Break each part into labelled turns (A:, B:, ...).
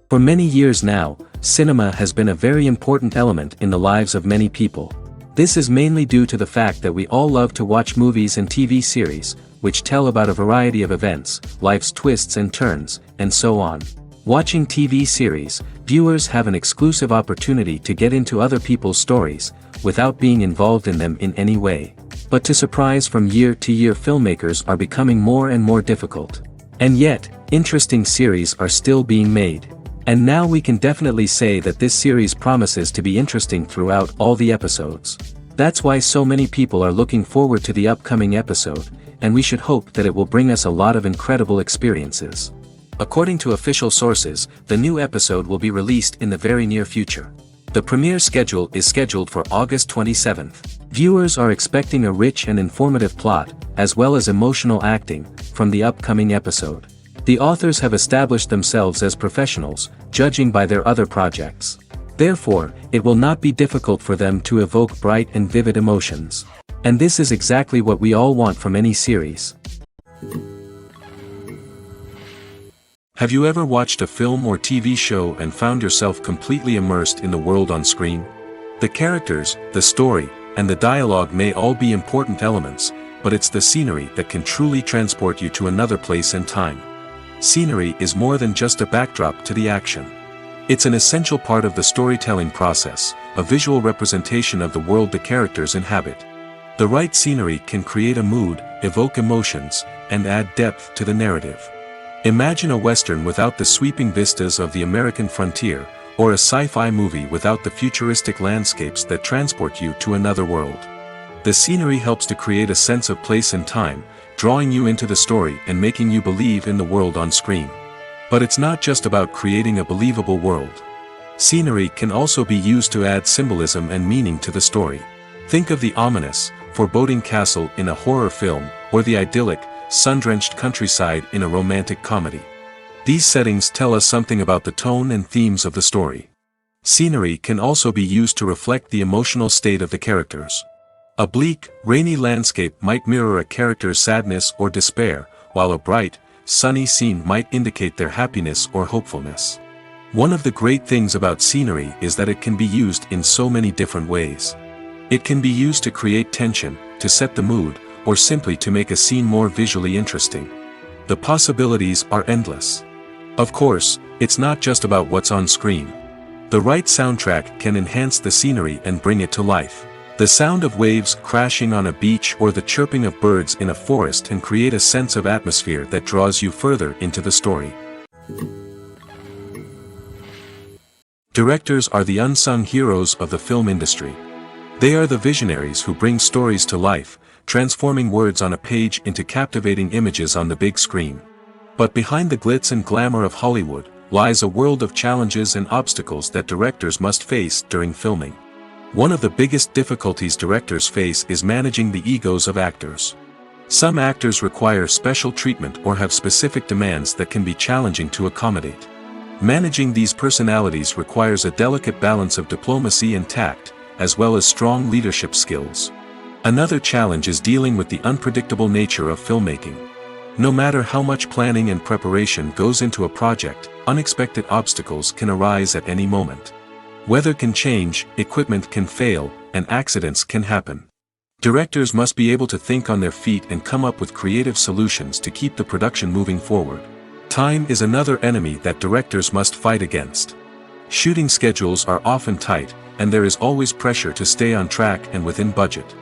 A: For many years now, cinema has been a very important element in the lives of many people. This is mainly due to the fact that we all love to watch movies and TV series, which tell about a variety of events, life's twists and turns, and so on. Watching TV series, viewers have an exclusive opportunity to get into other people's stories, without being involved in them in any way. But to surprise from year to year, filmmakers are becoming more and more difficult. And yet, interesting series are still being made. And now we can definitely say that this series promises to be interesting throughout all the episodes. That's why so many people are looking forward to the upcoming episode, and we should hope that it will bring us a lot of incredible experiences. According to official sources, the new episode will be released in the very near future. The premiere schedule is scheduled for August 27th. Viewers are expecting a rich and informative plot, as well as emotional acting, from the upcoming episode. The authors have established themselves as professionals, judging by their other projects. Therefore, it will not be difficult for them to evoke bright and vivid emotions. And this is exactly what we all want from any series. Have you ever watched a film or TV show and found yourself completely immersed in the world on screen? The characters, the story, and the dialogue may all be important elements, but it's the scenery that can truly transport you to another place and time. Scenery is more than just a backdrop to the action. It's an essential part of the storytelling process, a visual representation of the world the characters inhabit. The right scenery can create a mood, evoke emotions, and add depth to the narrative. Imagine a Western without the sweeping vistas of the American frontier, or a sci-fi movie without the futuristic landscapes that transport you to another world. The scenery helps to create a sense of place and time, drawing you into the story and making you believe in the world on screen. But it's not just about creating a believable world. Scenery can also be used to add symbolism and meaning to the story. Think of the ominous, foreboding castle in a horror film, or the idyllic, sun-drenched countryside in a romantic comedy. These settings tell us something about the tone and themes of the story. Scenery can also be used to reflect the emotional state of the characters. A bleak, rainy landscape might mirror a character's sadness or despair, while a bright, sunny scene might indicate their happiness or hopefulness. One of the great things about scenery is that it can be used in so many different ways. It can be used to create tension, to set the mood, or simply to make a scene more visually interesting. The possibilities are endless. Of course, it's not just about what's on screen. The right soundtrack can enhance the scenery and bring it to life. The sound of waves crashing on a beach or the chirping of birds in a forest can create a sense of atmosphere that draws you further into the story. Directors are the unsung heroes of the film industry. They are the visionaries who bring stories to life, transforming words on a page into captivating images on the big screen. But behind the glitz and glamour of Hollywood, lies a world of challenges and obstacles that directors must face during filming. One of the biggest difficulties directors face is managing the egos of actors. Some actors require special treatment or have specific demands that can be challenging to accommodate. Managing these personalities requires a delicate balance of diplomacy and tact, as well as strong leadership skills. Another challenge is dealing with the unpredictable nature of filmmaking. No matter how much planning and preparation goes into a project, unexpected obstacles can arise at any moment. Weather can change, equipment can fail, and accidents can happen. Directors must be able to think on their feet and come up with creative solutions to keep the production moving forward. Time is another enemy that directors must fight against. Shooting schedules are often tight, and there is always pressure to stay on track and within budget.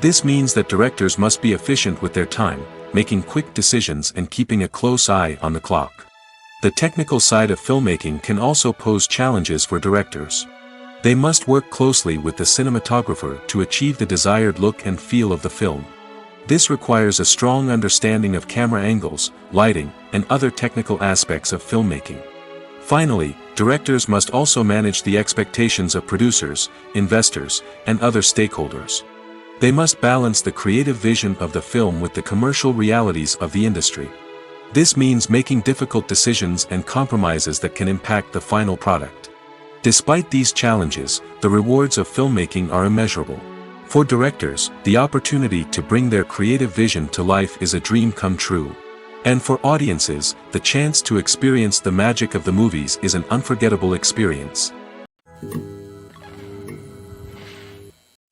A: This means that directors must be efficient with their time, making quick decisions and keeping a close eye on the clock. The technical side of filmmaking can also pose challenges for directors. They must work closely with the cinematographer to achieve the desired look and feel of the film. This requires a strong understanding of camera angles, lighting, and other technical aspects of filmmaking. Finally, directors must also manage the expectations of producers, investors, and other stakeholders. They must balance the creative vision of the film with the commercial realities of the industry. This means making difficult decisions and compromises that can impact the final product. Despite these challenges, the rewards of filmmaking are immeasurable. For directors, the opportunity to bring their creative vision to life is a dream come true. And for audiences, the chance to experience the magic of the movies is an unforgettable experience.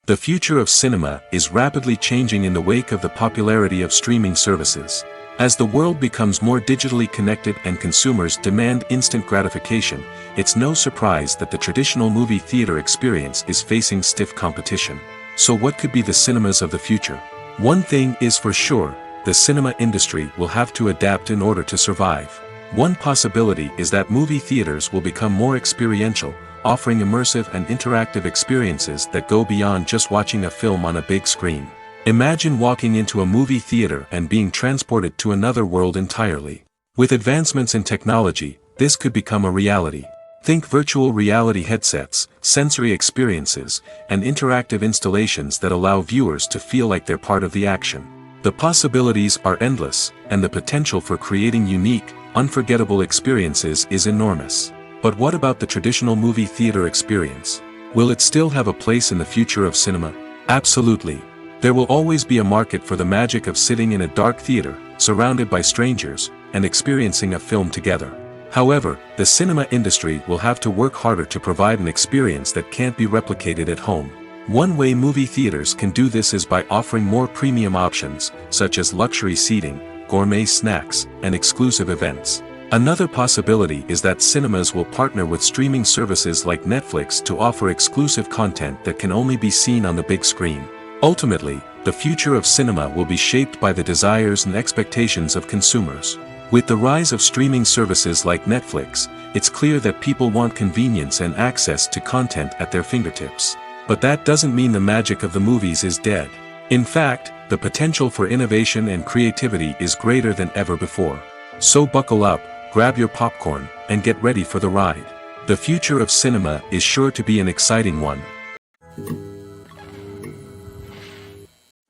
A: The future of cinema is rapidly changing in the wake of the popularity of streaming services. As the world becomes more digitally connected and consumers demand instant gratification, it's no surprise that the traditional movie theater experience is facing stiff competition. So what could be the cinemas of the future? One thing is for sure, the cinema industry will have to adapt in order to survive. One possibility is that movie theaters will become more experiential, offering immersive and interactive experiences that go beyond just watching a film on a big screen. Imagine walking into a movie theater and being transported to another world entirely. With advancements in technology, this could become a reality. Think virtual reality headsets, sensory experiences, and interactive installations that allow viewers to feel like they're part of the action. The possibilities are endless, and the potential for creating unique, unforgettable experiences is enormous. But what about the traditional movie theater experience? Will it still have a place in the future of cinema? Absolutely. There will always be a market for the magic of sitting in a dark theater, surrounded by strangers, and experiencing a film together. However, the cinema industry will have to work harder to provide an experience that can't be replicated at home. One way movie theaters can do this is by offering more premium options, such as luxury seating, gourmet snacks, and exclusive events. Another possibility is that cinemas will partner with streaming services like Netflix to offer exclusive content that can only be seen on the big screen. Ultimately, the future of cinema will be shaped by the desires and expectations of consumers. With the rise of streaming services like Netflix, it's clear that people want convenience and access to content at their fingertips. But that doesn't mean the magic of the movies is dead. In fact, the potential for innovation and creativity is greater than ever before. So buckle up, grab your popcorn, and get ready for the ride. The future of cinema is sure to be an exciting one.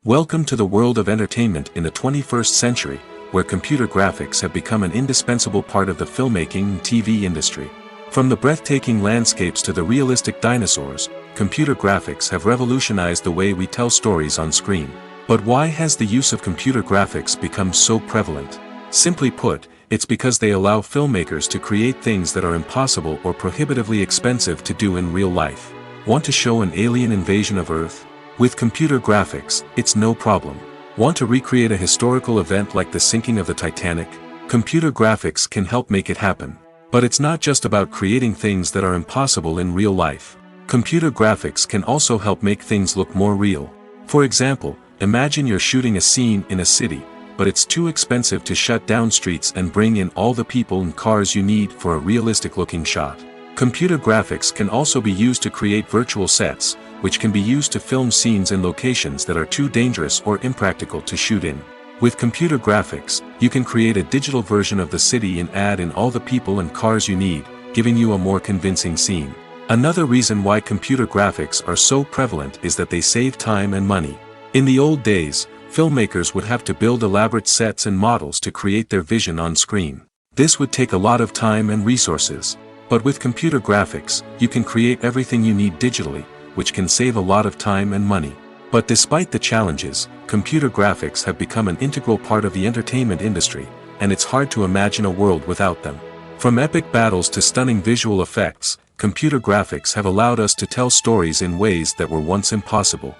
A: Welcome to the world of entertainment in the 21st century, where computer graphics have become an indispensable part of the filmmaking and TV industry. From the breathtaking landscapes to the realistic dinosaurs, computer graphics have revolutionized the way we tell stories on screen. But why has the use of computer graphics become so prevalent? Simply put, it's because they allow filmmakers to create things that are impossible or prohibitively expensive to do in real life. Want to show an alien invasion of Earth? With computer graphics, it's no problem. Want to recreate a historical event like the sinking of the Titanic? Computer graphics can help make it happen. But it's not just about creating things that are impossible in real life. Computer graphics can also help make things look more real. For example, imagine you're shooting a scene in a city, but it's too expensive to shut down streets and bring in all the people and cars you need for a realistic-looking shot. Computer graphics can also be used to create virtual sets, which can be used to film scenes in locations that are too dangerous or impractical to shoot in. With computer graphics, you can create a digital version of the city and add in all the people and cars you need, giving you a more convincing scene. Another reason why computer graphics are so prevalent is that they save time and money. In the old days, filmmakers would have to build elaborate sets and models to create their vision on screen. This would take a lot of time and resources. But with computer graphics, you can create everything you need digitally, which can save a lot of time and money. But despite the challenges, computer graphics have become an integral part of the entertainment industry, and it's hard to imagine a world without them. From epic battles to stunning visual effects, computer graphics have allowed us to tell stories in ways that were once impossible.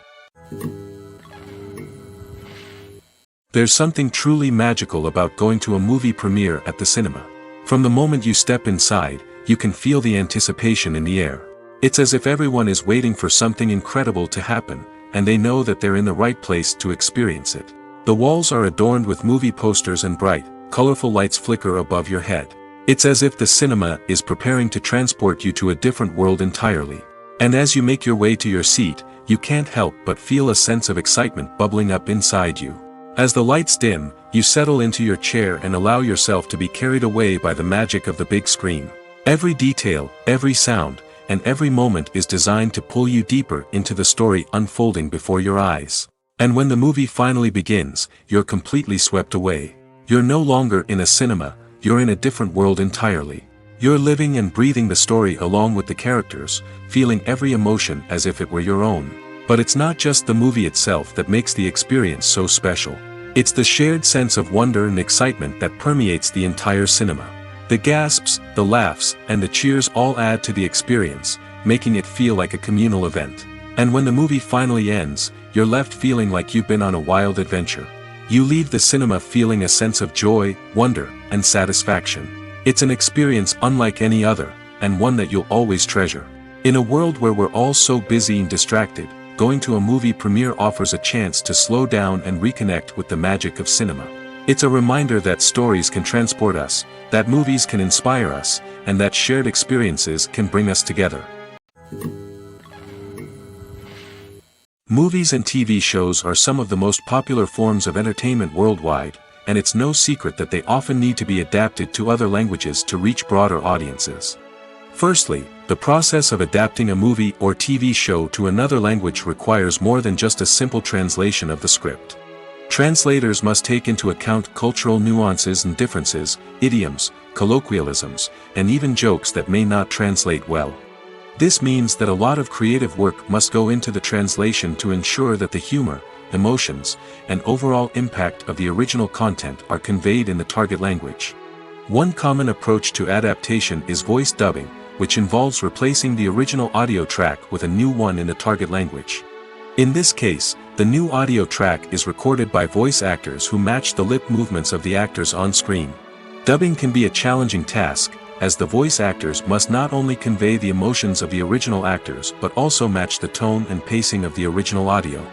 A: There's something truly magical about going to a movie premiere at the cinema. From the moment you step inside, you can feel the anticipation in the air. It's as if everyone is waiting for something incredible to happen, and they know that they're in the right place to experience it. The walls are adorned with movie posters and bright, colorful lights flicker above your head. It's as if the cinema is preparing to transport you to a different world entirely. And as you make your way to your seat, you can't help but feel a sense of excitement bubbling up inside you. As the lights dim, you settle into your chair and allow yourself to be carried away by the magic of the big screen. Every detail, every sound, and every moment is designed to pull you deeper into the story unfolding before your eyes. And when the movie finally begins, you're completely swept away. You're no longer in a cinema, you're in a different world entirely. You're living and breathing the story along with the characters, feeling every emotion as if it were your own. But it's not just the movie itself that makes the experience so special. It's the shared sense of wonder and excitement that permeates the entire cinema. The gasps, the laughs, and the cheers all add to the experience, making it feel like a communal event. And when the movie finally ends, you're left feeling like you've been on a wild adventure. You leave the cinema feeling a sense of joy, wonder, and satisfaction. It's an experience unlike any other, and one that you'll always treasure. In a world where we're all so busy and distracted, going to a movie premiere offers a chance to slow down and reconnect with the magic of cinema. It's a reminder that stories can transport us, that movies can inspire us, and that shared experiences can bring us together. Movies and TV shows are some of the most popular forms of entertainment worldwide, and it's no secret that they often need to be adapted to other languages to reach broader audiences. Firstly, the process of adapting a movie or TV show to another language requires more than just a simple translation of the script. Translators must take into account cultural nuances and differences, idioms, colloquialisms, and even jokes that may not translate well. This means that a lot of creative work must go into the translation to ensure that the humor, emotions, and overall impact of the original content are conveyed in the target language. One common approach to adaptation is voice dubbing, which involves replacing the original audio track with a new one in the target language. In this case, the new audio track is recorded by voice actors who match the lip movements of the actors on screen. Dubbing can be a challenging task, as the voice actors must not only convey the emotions of the original actors but also match the tone and pacing of the original audio.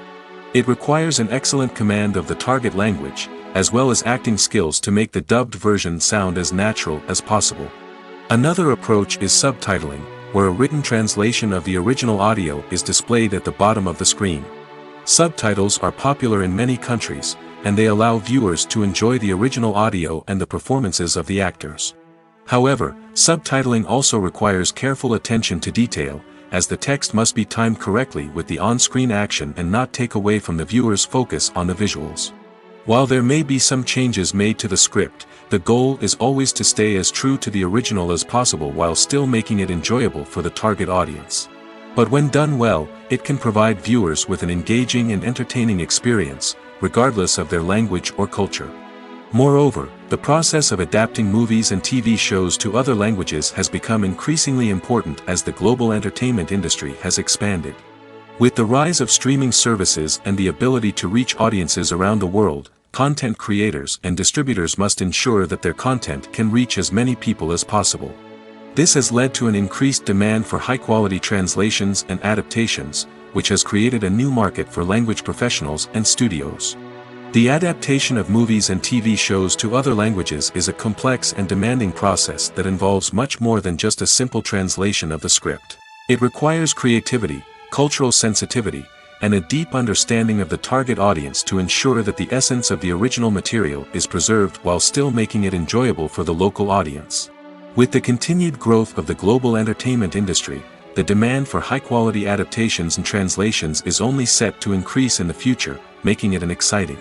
A: It requires an excellent command of the target language, as well as acting skills to make the dubbed version sound as natural as possible. Another approach is subtitling, where a written translation of the original audio is displayed at the bottom of the screen. Subtitles are popular in many countries, and they allow viewers to enjoy the original audio and the performances of the actors. However, subtitling also requires careful attention to detail, as the text must be timed correctly with the on-screen action and not take away from the viewer's focus on the visuals. While there may be some changes made to the script, the goal is always to stay as true to the original as possible while still making it enjoyable for the target audience. But when done well, it can provide viewers with an engaging and entertaining experience, regardless of their language or culture. Moreover, the process of adapting movies and TV shows to other languages has become increasingly important as the global entertainment industry has expanded. With the rise of streaming services and the ability to reach audiences around the world, content creators and distributors must ensure that their content can reach as many people as possible. This has led to an increased demand for high-quality translations and adaptations, which has created a new market for language professionals and studios. The adaptation of movies and TV shows to other languages is a complex and demanding process that involves much more than just a simple translation of the script. It requires creativity, cultural sensitivity, and a deep understanding of the target audience to ensure that the essence of the original material is preserved while still making it enjoyable for the local audience. With the continued growth of the global entertainment industry, the demand for high-quality adaptations and translations is only set to increase in the future, making it an exciting.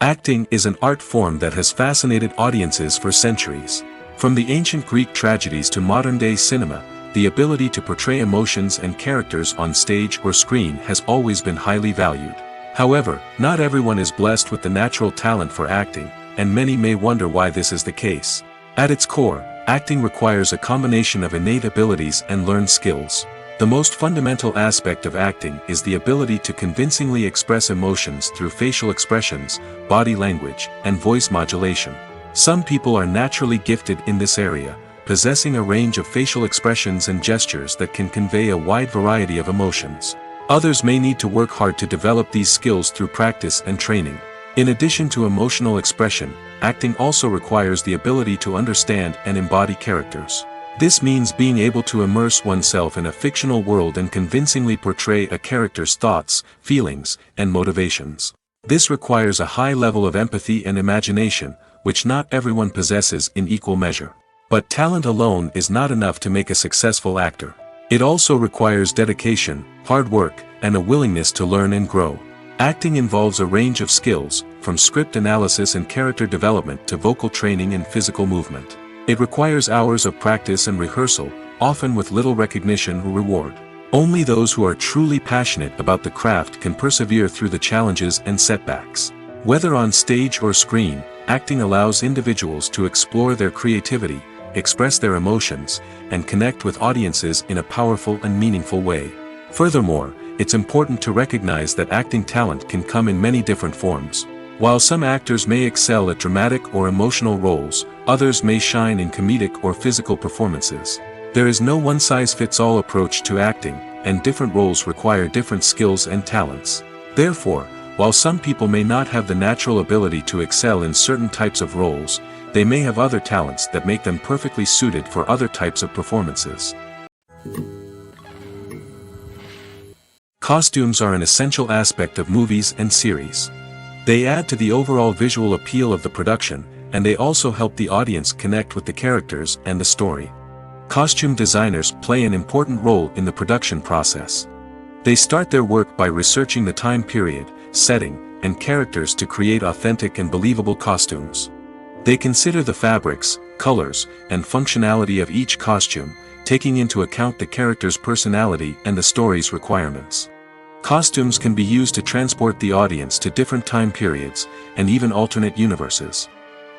A: Acting is an art form that has fascinated audiences for centuries. From the ancient Greek tragedies to modern-day cinema, the ability to portray emotions and characters on stage or screen has always been highly valued. However, not everyone is blessed with the natural talent for acting, and many may wonder why this is the case. At its core, acting requires a combination of innate abilities and learned skills. The most fundamental aspect of acting is the ability to convincingly express emotions through facial expressions, body language, and voice modulation. Some people are naturally gifted in this area, possessing a range of facial expressions and gestures that can convey a wide variety of emotions. Others may need to work hard to develop these skills through practice and training. In addition to emotional expression, acting also requires the ability to understand and embody characters. This means being able to immerse oneself in a fictional world and convincingly portray a character's thoughts, feelings, and motivations. This requires a high level of empathy and imagination, which not everyone possesses in equal measure. But talent alone is not enough to make a successful actor. It also requires dedication, hard work, and a willingness to learn and grow. Acting involves a range of skills, from script analysis and character development to vocal training and physical movement. It requires hours of practice and rehearsal, often with little recognition or reward. Only those who are truly passionate about the craft can persevere through the challenges and setbacks. Whether on stage or screen, acting allows individuals to explore their creativity, express their emotions, and connect with audiences in a powerful and meaningful way. Furthermore, it's important to recognize that acting talent can come in many different forms. While some actors may excel at dramatic or emotional roles, others may shine in comedic or physical performances. There is no one-size-fits-all approach to acting, and different roles require different skills and talents. Therefore, while some people may not have the natural ability to excel in certain types of roles, they may have other talents that make them perfectly suited for other types of performances. Costumes are an essential aspect of movies and series. They add to the overall visual appeal of the production, and they also help the audience connect with the characters and the story. Costume designers play an important role in the production process. They start their work by researching the time period, setting, and characters to create authentic and believable costumes. They consider the fabrics, colors, and functionality of each costume, taking into account the character's personality and the story's requirements. Costumes can be used to transport the audience to different time periods, and even alternate universes.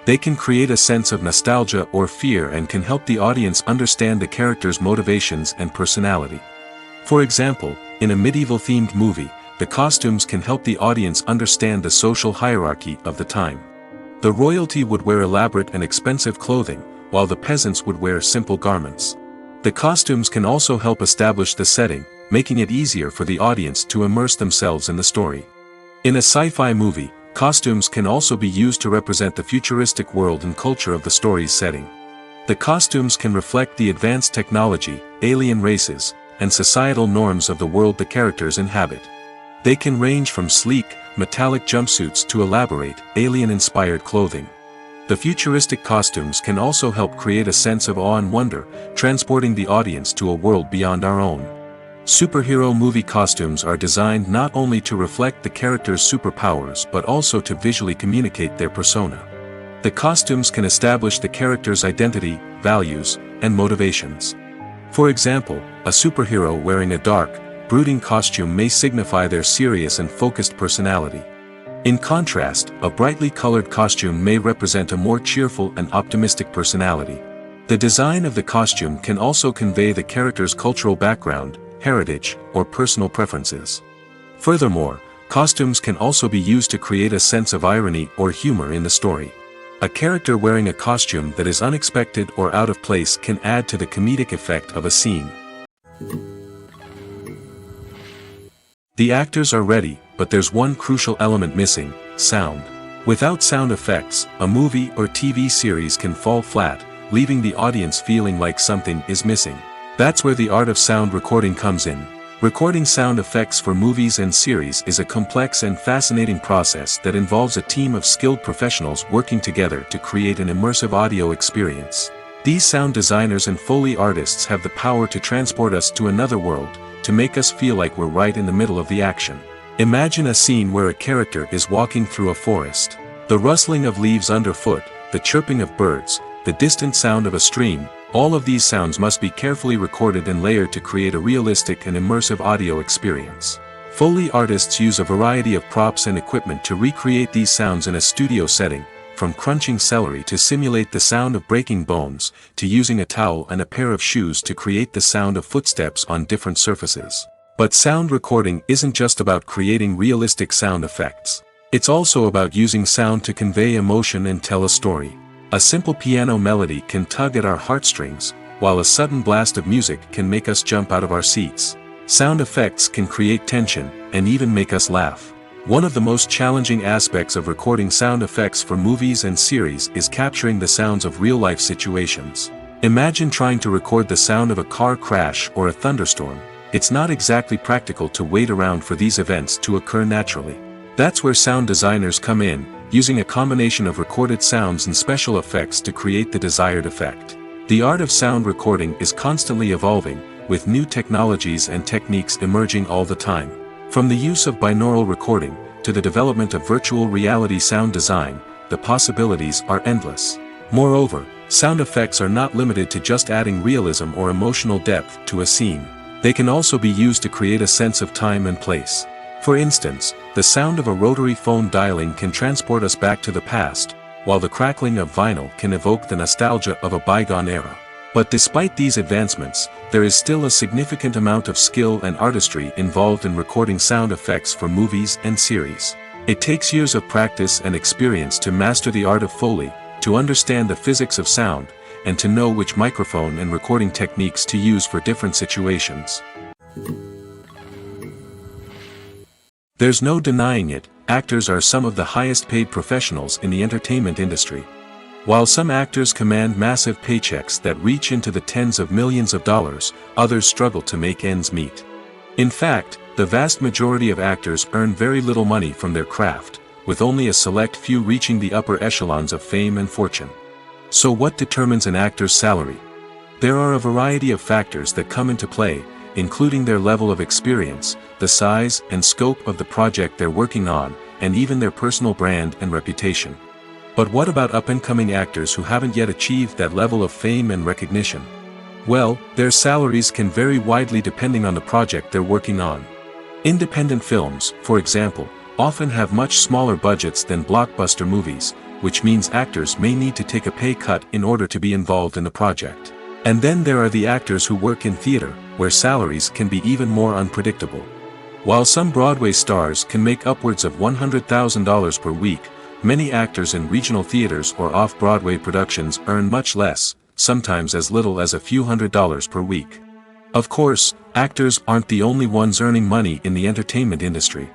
A: They can create a sense of nostalgia or fear and can help the audience understand the character's motivations and personality. For example, in a medieval-themed movie, the costumes can help the audience understand the social hierarchy of the time. The royalty would wear elaborate and expensive clothing, while the peasants would wear simple garments. The costumes can also help establish the setting, making it easier for the audience to immerse themselves in the story. In a sci-fi movie, costumes can also be used to represent the futuristic world and culture of the story's setting. The costumes can reflect the advanced technology, alien races, and societal norms of the world the characters inhabit. They can range from sleek, metallic jumpsuits to elaborate, alien-inspired clothing. The futuristic costumes can also help create a sense of awe and wonder, transporting the audience to a world beyond our own. Superhero movie costumes are designed not only to reflect the character's superpowers but also to visually communicate their persona. The costumes can establish the character's identity, values, and motivations. For example, a superhero wearing a dark, brooding costume may signify their serious and focused personality. In contrast, a brightly colored costume may represent a more cheerful and optimistic personality. The design of the costume can also convey the character's cultural background, heritage, or personal preferences. Furthermore, costumes can also be used to create a sense of irony or humor in the story. A character wearing a costume that is unexpected or out of place can add to the comedic effect of a scene. The actors are ready, but there's one crucial element missing: sound. Without sound effects, a movie or TV series can fall flat, leaving the audience feeling like something is missing. That's where the art of sound recording comes in. Recording sound effects for movies and series is a complex and fascinating process that involves a team of skilled professionals working together to create an immersive audio experience. These sound designers and Foley artists have the power to transport us to another world, to make us feel like we're right in the middle of the action. Imagine a scene where a character is walking through a forest. The rustling of leaves underfoot, the chirping of birds, the distant sound of a stream, all of these sounds must be carefully recorded and layered to create a realistic and immersive audio experience. Foley artists use a variety of props and equipment to recreate these sounds in a studio setting, from crunching celery to simulate the sound of breaking bones, to using a towel and a pair of shoes to create the sound of footsteps on different surfaces. But sound recording isn't just about creating realistic sound effects. It's also about using sound to convey emotion and tell a story. A simple piano melody can tug at our heartstrings, while a sudden blast of music can make us jump out of our seats. Sound effects can create tension, and even make us laugh. One of the most challenging aspects of recording sound effects for movies and series is capturing the sounds of real-life situations. Imagine trying to record the sound of a car crash or a thunderstorm. It's not exactly practical to wait around for these events to occur naturally. That's where sound designers come in, using a combination of recorded sounds and special effects to create the desired effect. The art of sound recording is constantly evolving, with new technologies and techniques emerging all the time. From the use of binaural recording, to the development of virtual reality sound design, the possibilities are endless. Moreover, sound effects are not limited to just adding realism or emotional depth to a scene. They can also be used to create a sense of time and place. For instance, the sound of a rotary phone dialing can transport us back to the past, while the crackling of vinyl can evoke the nostalgia of a bygone era. But despite these advancements, there is still a significant amount of skill and artistry involved in recording sound effects for movies and series. It takes years of practice and experience to master the art of Foley, to understand the physics of sound, and to know which microphone and recording techniques to use for different situations. There's no denying it, actors are some of the highest paid professionals in the entertainment industry. While some actors command massive paychecks that reach into the tens of millions of dollars, others struggle to make ends meet. In fact, the vast majority of actors earn very little money from their craft, with only a select few reaching the upper echelons of fame and fortune. So what determines an actor's salary? There are a variety of factors that come into play, including their level of experience, the size and scope of the project they're working on, and even their personal brand and reputation. But what about up-and-coming actors who haven't yet achieved that level of fame and recognition? Well, their salaries can vary widely depending on the project they're working on. Independent films, for example, often have much smaller budgets than blockbuster movies, which means actors may need to take a pay cut in order to be involved in the project. And then there are the actors who work in theater, where salaries can be even more unpredictable. While some Broadway stars can make upwards of $100,000 per week, many actors in regional theaters or off-Broadway productions earn much less, sometimes as little as a few $100s per week. Of course, actors aren't the only ones earning money in the entertainment industry.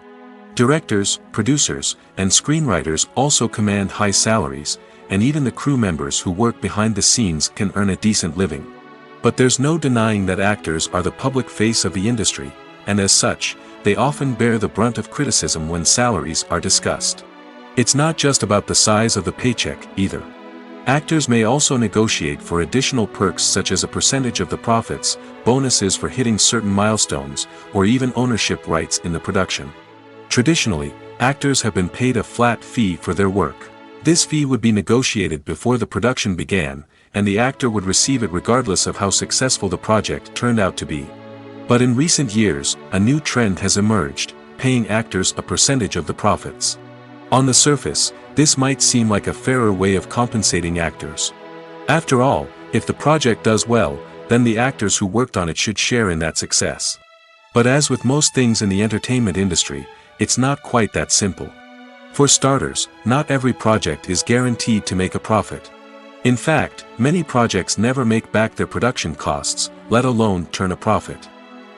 A: Directors, producers, and screenwriters also command high salaries, and even the crew members who work behind the scenes can earn a decent living. But there's no denying that actors are the public face of the industry, and as such, they often bear the brunt of criticism when salaries are discussed. It's not just about the size of the paycheck, either. Actors may also negotiate for additional perks such as a percentage of the profits, bonuses for hitting certain milestones, or even ownership rights in the production. Traditionally, actors have been paid a flat fee for their work. This fee would be negotiated before the production began, and the actor would receive it regardless of how successful the project turned out to be. But in recent years, a new trend has emerged, paying actors a percentage of the profits. On the surface, this might seem like a fairer way of compensating actors. After all, if the project does well, then the actors who worked on it should share in that success. But as with most things in the entertainment industry, it's not quite that simple. For starters, not every project is guaranteed to make a profit. In fact, many projects never make back their production costs, let alone turn a profit.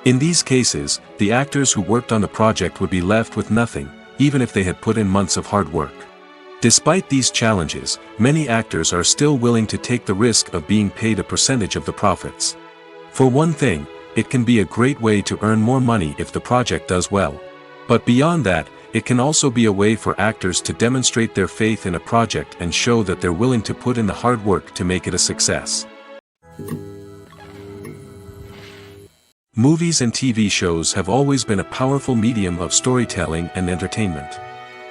A: In these cases, the actors who worked on the project would be left with nothing, even if they had put in months of hard work. Despite these challenges, many actors are still willing to take the risk of being paid a percentage of the profits. For one thing, it can be a great way to earn more money if the project does well. But beyond that, it can also be a way for actors to demonstrate their faith in a project and show that they're willing to put in the hard work to make it a success. Movies and TV shows have always been a powerful medium of storytelling and entertainment.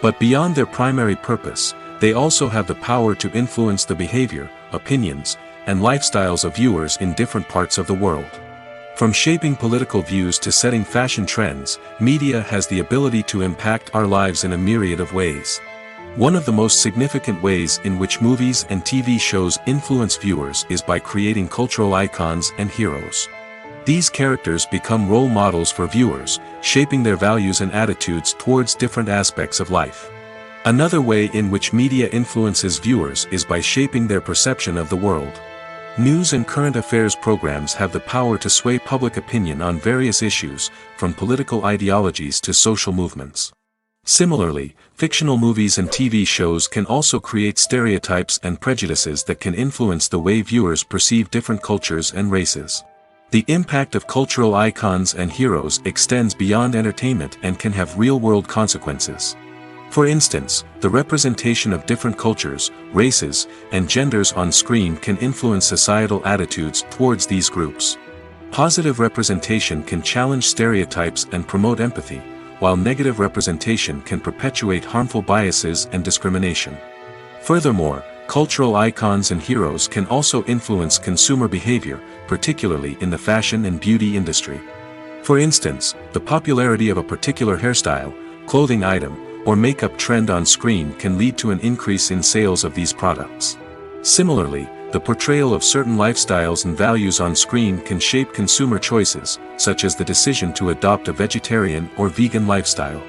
A: But beyond their primary purpose, they also have the power to influence the behavior, opinions, and lifestyles of viewers in different parts of the world. From shaping political views to setting fashion trends, media has the ability to impact our lives in a myriad of ways. One of the most significant ways in which movies and TV shows influence viewers is by creating cultural icons and heroes. These characters become role models for viewers, shaping their values and attitudes towards different aspects of life. Another way in which media influences viewers is by shaping their perception of the world. News and current affairs programs have the power to sway public opinion on various issues, from political ideologies to social movements. Similarly, fictional movies and TV shows can also create stereotypes and prejudices that can influence the way viewers perceive different cultures and races. The impact of cultural icons and heroes extends beyond entertainment and can have real-world consequences. For instance, the representation of different cultures, races, and genders on screen can influence societal attitudes towards these groups. Positive representation can challenge stereotypes and promote empathy, while negative representation can perpetuate harmful biases and discrimination. Furthermore, cultural icons and heroes can also influence consumer behavior, particularly in the fashion and beauty industry. For instance, the popularity of a particular hairstyle, clothing item, or makeup trend on screen can lead to an increase in sales of these products. Similarly, the portrayal of certain lifestyles and values on screen can shape consumer choices, such as the decision to adopt a vegetarian or vegan lifestyle.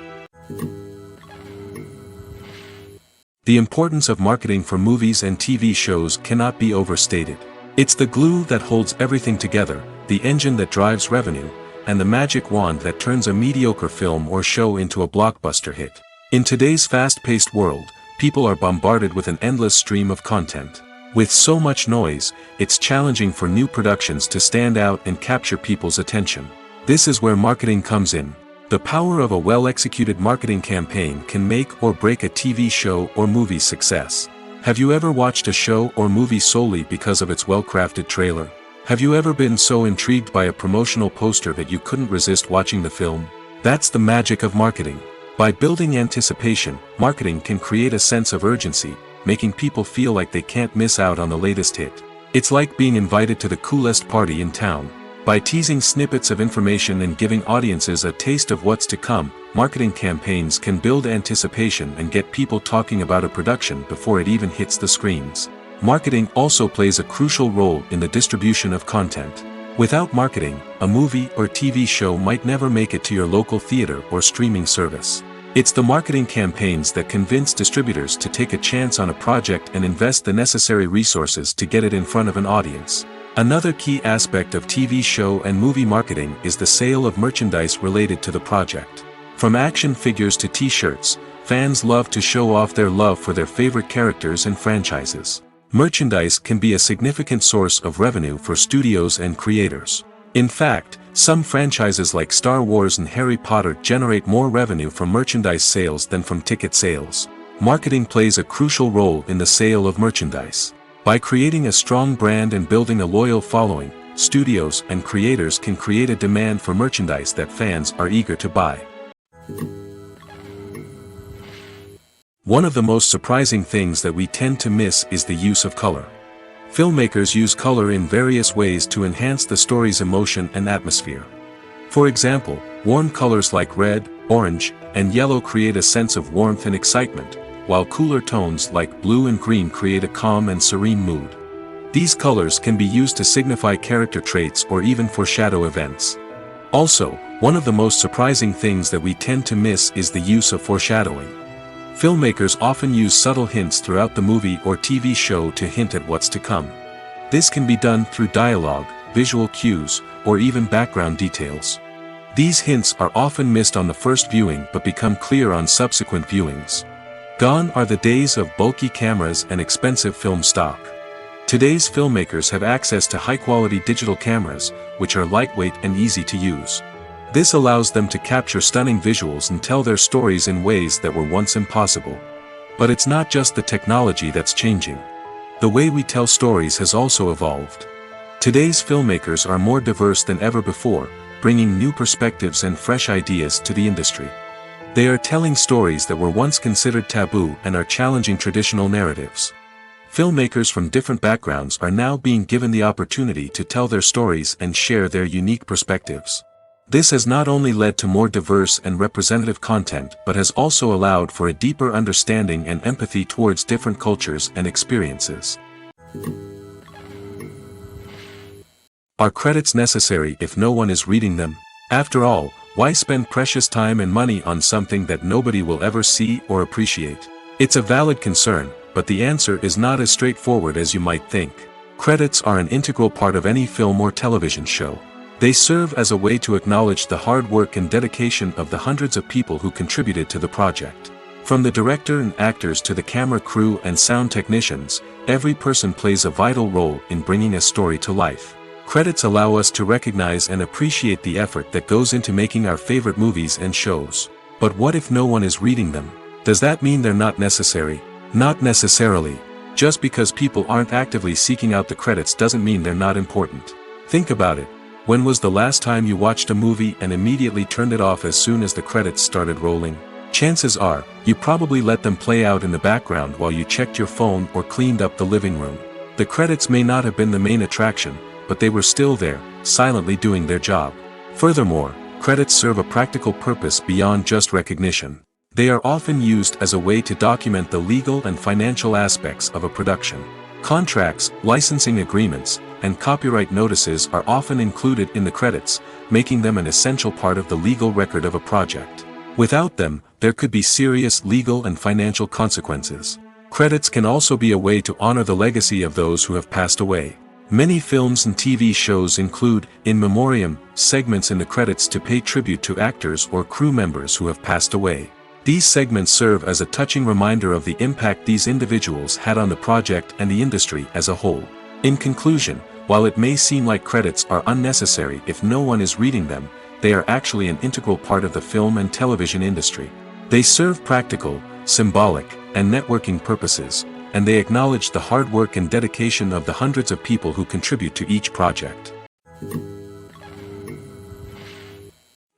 A: The importance of marketing for movies and TV shows cannot be overstated. It's the glue that holds everything together, the engine that drives revenue, and the magic wand that turns a mediocre film or show into a blockbuster hit. In today's fast-paced world, people are bombarded with an endless stream of content. With so much noise, it's challenging for new productions to stand out and capture people's attention. This is where marketing comes in. The power of a well-executed marketing campaign can make or break a TV show or movie's success. Have you ever watched a show or movie solely because of its well-crafted trailer? Have you ever been so intrigued by a promotional poster that you couldn't resist watching the film? That's the magic of marketing. By building anticipation, marketing can create a sense of urgency, making people feel like they can't miss out on the latest hit. It's like being invited to the coolest party in town. By teasing snippets of information and giving audiences a taste of what's to come, marketing campaigns can build anticipation and get people talking about a production before it even hits the screens. Marketing also plays a crucial role in the distribution of content. Without marketing, a movie or TV show might never make it to your local theater or streaming service. It's the marketing campaigns that convince distributors to take a chance on a project and invest the necessary resources to get it in front of an audience. Another key aspect of TV show and movie marketing is the sale of merchandise related to the project. From action figures to t-shirts, fans love to show off their love for their favorite characters and franchises. Merchandise can be a significant source of revenue for studios and creators. In fact, some franchises like Star Wars and Harry Potter generate more revenue from merchandise sales than from ticket sales. Marketing plays a crucial role in the sale of merchandise. By creating a strong brand and building a loyal following, studios and creators can create a demand for merchandise that fans are eager to buy. One of the most surprising things that we tend to miss is the use of color. Filmmakers use color in various ways to enhance the story's emotion and atmosphere. For example, warm colors like red, orange, and yellow create a sense of warmth and excitement, while cooler tones like blue and green create a calm and serene mood. These colors can be used to signify character traits or even foreshadow events. Also, one of the most surprising things that we tend to miss is the use of foreshadowing. Filmmakers often use subtle hints throughout the movie or TV show to hint at what's to come. This can be done through dialogue, visual cues, or even background details. These hints are often missed on the first viewing but become clear on subsequent viewings. Gone are the days of bulky cameras and expensive film stock. Today's filmmakers have access to high-quality digital cameras, which are lightweight and easy to use. This allows them to capture stunning visuals and tell their stories in ways that were once impossible. But it's not just the technology that's changing. The way we tell stories has also evolved. Today's filmmakers are more diverse than ever before, bringing new perspectives and fresh ideas to the industry. They are telling stories that were once considered taboo and are challenging traditional narratives. Filmmakers from different backgrounds are now being given the opportunity to tell their stories and share their unique perspectives. This has not only led to more diverse and representative content but has also allowed for a deeper understanding and empathy towards different cultures and experiences. Are credits necessary if no one is reading them? After all, why spend precious time and money on something that nobody will ever see or appreciate? It's a valid concern, but the answer is not as straightforward as you might think. Credits are an integral part of any film or television show. They serve as a way to acknowledge the hard work and dedication of the hundreds of people who contributed to the project. From the director and actors to the camera crew and sound technicians, every person plays a vital role in bringing a story to life. Credits allow us to recognize and appreciate the effort that goes into making our favorite movies and shows. But what if no one is reading them? Does that mean they're not necessary? Not necessarily. Just because people aren't actively seeking out the credits doesn't mean they're not important. Think about it. When was the last time you watched a movie and immediately turned it off as soon as the credits started rolling? Chances are, you probably let them play out in the background while you checked your phone or cleaned up the living room. The credits may not have been the main attraction, but they were still there, silently doing their job. Furthermore, credits serve a practical purpose beyond just recognition. They are often used as a way to document the legal and financial aspects of a production. Contracts, licensing agreements, and copyright notices are often included in the credits, making them an essential part of the legal record of a project. Without them, there could be serious legal and financial consequences. Credits can also be a way to honor the legacy of those who have passed away. Many films and TV shows include, in memoriam, segments in the credits to pay tribute to actors or crew members who have passed away. These segments serve as a touching reminder of the impact these individuals had on the project and the industry as a whole. In conclusion, while it may seem like credits are unnecessary if no one is reading them, they are actually an integral part of the film and television industry. They serve practical, symbolic, and networking purposes, and they acknowledge the hard work and dedication of the hundreds of people who contribute to each project.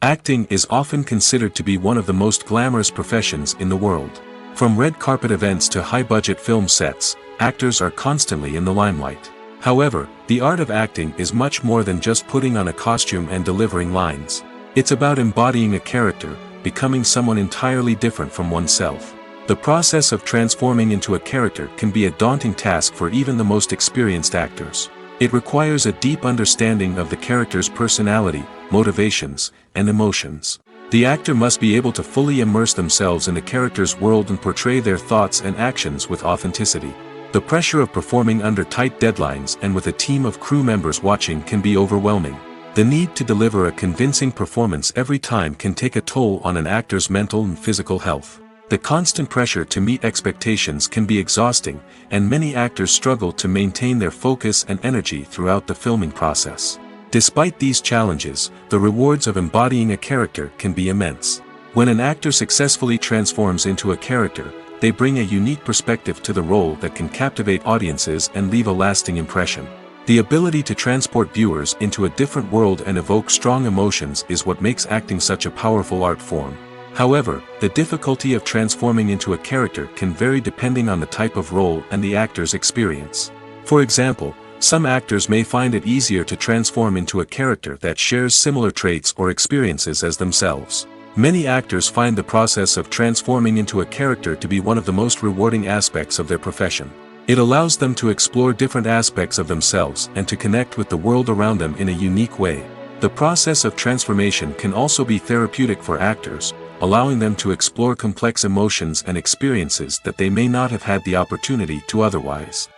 A: Acting is often considered to be one of the most glamorous professions in the world. From red carpet events to high-budget film sets, actors are constantly in the limelight. However, the art of acting is much more than just putting on a costume and delivering lines. It's about embodying a character, becoming someone entirely different from oneself. The process of transforming into a character can be a daunting task for even the most experienced actors. It requires a deep understanding of the character's personality, motivations, and emotions. The actor must be able to fully immerse themselves in the character's world and portray their thoughts and actions with authenticity. The pressure of performing under tight deadlines and with a team of crew members watching can be overwhelming. The need to deliver a convincing performance every time can take a toll on an actor's mental and physical health. The constant pressure to meet expectations can be exhausting, and many actors struggle to maintain their focus and energy throughout the filming process. Despite these challenges, the rewards of embodying a character can be immense. When an actor successfully transforms into a character, they bring a unique perspective to the role that can captivate audiences and leave a lasting impression. The ability to transport viewers into a different world and evoke strong emotions is what makes acting such a powerful art form. However, the difficulty of transforming into a character can vary depending on the type of role and the actor's experience. For example, some actors may find it easier to transform into a character that shares similar traits or experiences as themselves. Many actors find the process of transforming into a character to be one of the most rewarding aspects of their profession. It allows them to explore different aspects of themselves and to connect with the world around them in a unique way. The process of transformation can also be therapeutic for actors, allowing them to explore complex emotions and experiences that they may not have had the opportunity to otherwise.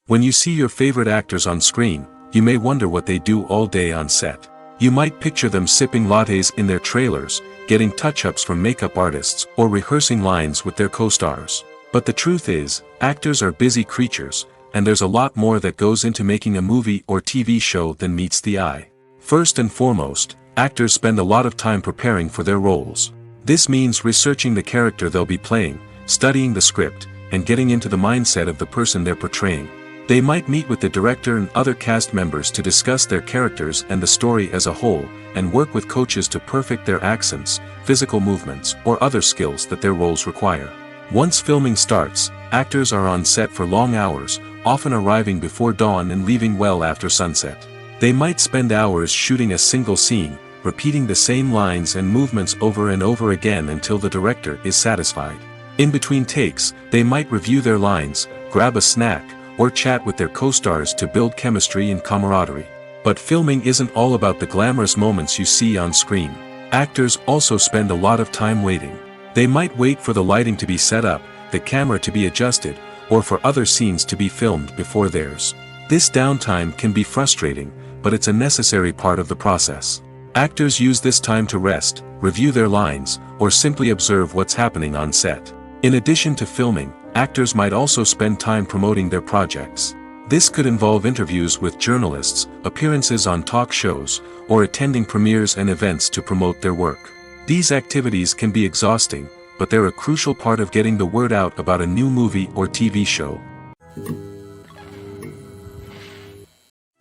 A: When you see your favorite actors on screen, you may wonder what they do all day on set. You might picture them sipping lattes in their trailers, getting touch-ups from makeup artists, or rehearsing lines with their co-stars. But the truth is, actors are busy creatures, and there's a lot more that goes into making a movie or TV show than meets the eye. First and foremost, actors spend a lot of time preparing for their roles. This means researching the character they'll be playing, studying the script, and getting into the mindset of the person they're portraying. They might meet with the director and other cast members to discuss their characters and the story as a whole, and work with coaches to perfect their accents, physical movements, or other skills that their roles require. Once filming starts, actors are on set for long hours, often arriving before dawn and leaving well after sunset. They might spend hours shooting a single scene, repeating the same lines and movements over and over again until the director is satisfied. In between takes, they might review their lines, grab a snack, or chat with their co-stars to build chemistry and camaraderie. But filming isn't all about the glamorous moments you see on screen. Actors also spend a lot of time waiting. They might wait for the lighting to be set up, the camera to be adjusted, or for other scenes to be filmed before theirs. This downtime can be frustrating, but it's a necessary part of the process. Actors use this time to rest, review their lines, or simply observe what's happening on set. In addition to filming, actors might also spend time promoting their projects. This could involve interviews with journalists, appearances on talk shows, or attending premieres and events to promote their work. These activities can be exhausting, but they're a crucial part of getting the word out about a new movie or TV show.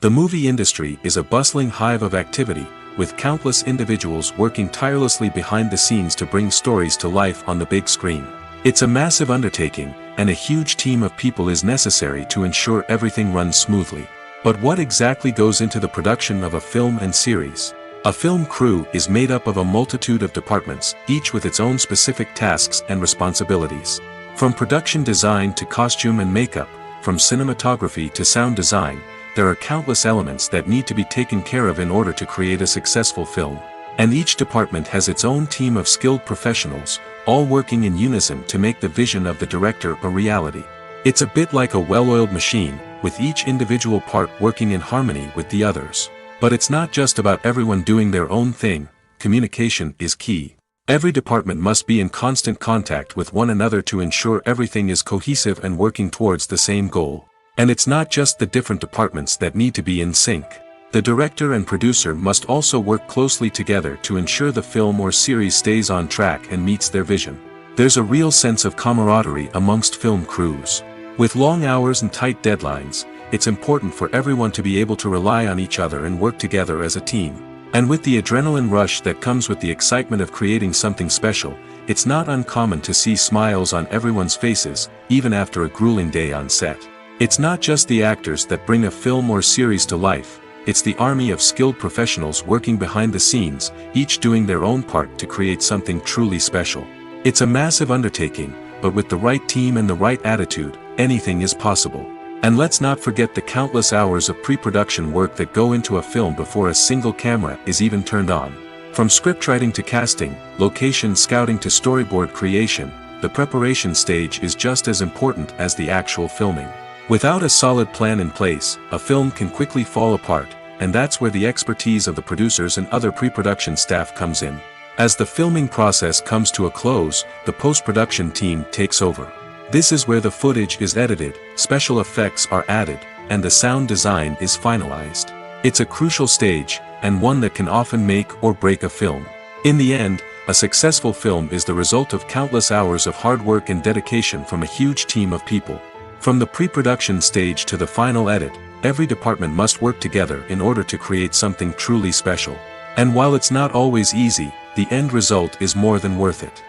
A: The movie industry is a bustling hive of activity, with countless individuals working tirelessly behind the scenes to bring stories to life on the big screen. It's a massive undertaking, and a huge team of people is necessary to ensure everything runs smoothly. But what exactly goes into the production of a film and series? A film crew is made up of a multitude of departments, each with its own specific tasks and responsibilities. From production design to costume and makeup, from cinematography to sound design, there are countless elements that need to be taken care of in order to create a successful film. And each department has its own team of skilled professionals, all working in unison to make the vision of the director a reality. It's a bit like a well-oiled machine, with each individual part working in harmony with the others. But it's not just about everyone doing their own thing. Communication is key. Every department must be in constant contact with one another to ensure everything is cohesive and working towards the same goal. And it's not just the different departments that need to be in sync. The director and producer must also work closely together to ensure the film or series stays on track and meets their vision. There's a real sense of camaraderie amongst film crews. With long hours and tight deadlines, it's important for everyone to be able to rely on each other and work together as a team. And with the adrenaline rush that comes with the excitement of creating something special, it's not uncommon to see smiles on everyone's faces, even after a grueling day on set. It's not just the actors that bring a film or series to life. It's the army of skilled professionals working behind the scenes, each doing their own part to create something truly special. It's a massive undertaking, but with the right team and the right attitude, anything is possible. And let's not forget the countless hours of pre-production work that go into a film before a single camera is even turned on. From scriptwriting to casting, location scouting to storyboard creation, the preparation stage is just as important as the actual filming. Without a solid plan in place, a film can quickly fall apart, and that's where the expertise of the producers and other pre-production staff comes in. As the filming process comes to a close, the post-production team takes over. This is where the footage is edited, special effects are added, and the sound design is finalized. It's a crucial stage, and one that can often make or break a film. In the end, a successful film is the result of countless hours of hard work and dedication from a huge team of people. From the pre-production stage to the final edit, every department must work together in order to create something truly special. And while it's not always easy, the end result is more than worth it.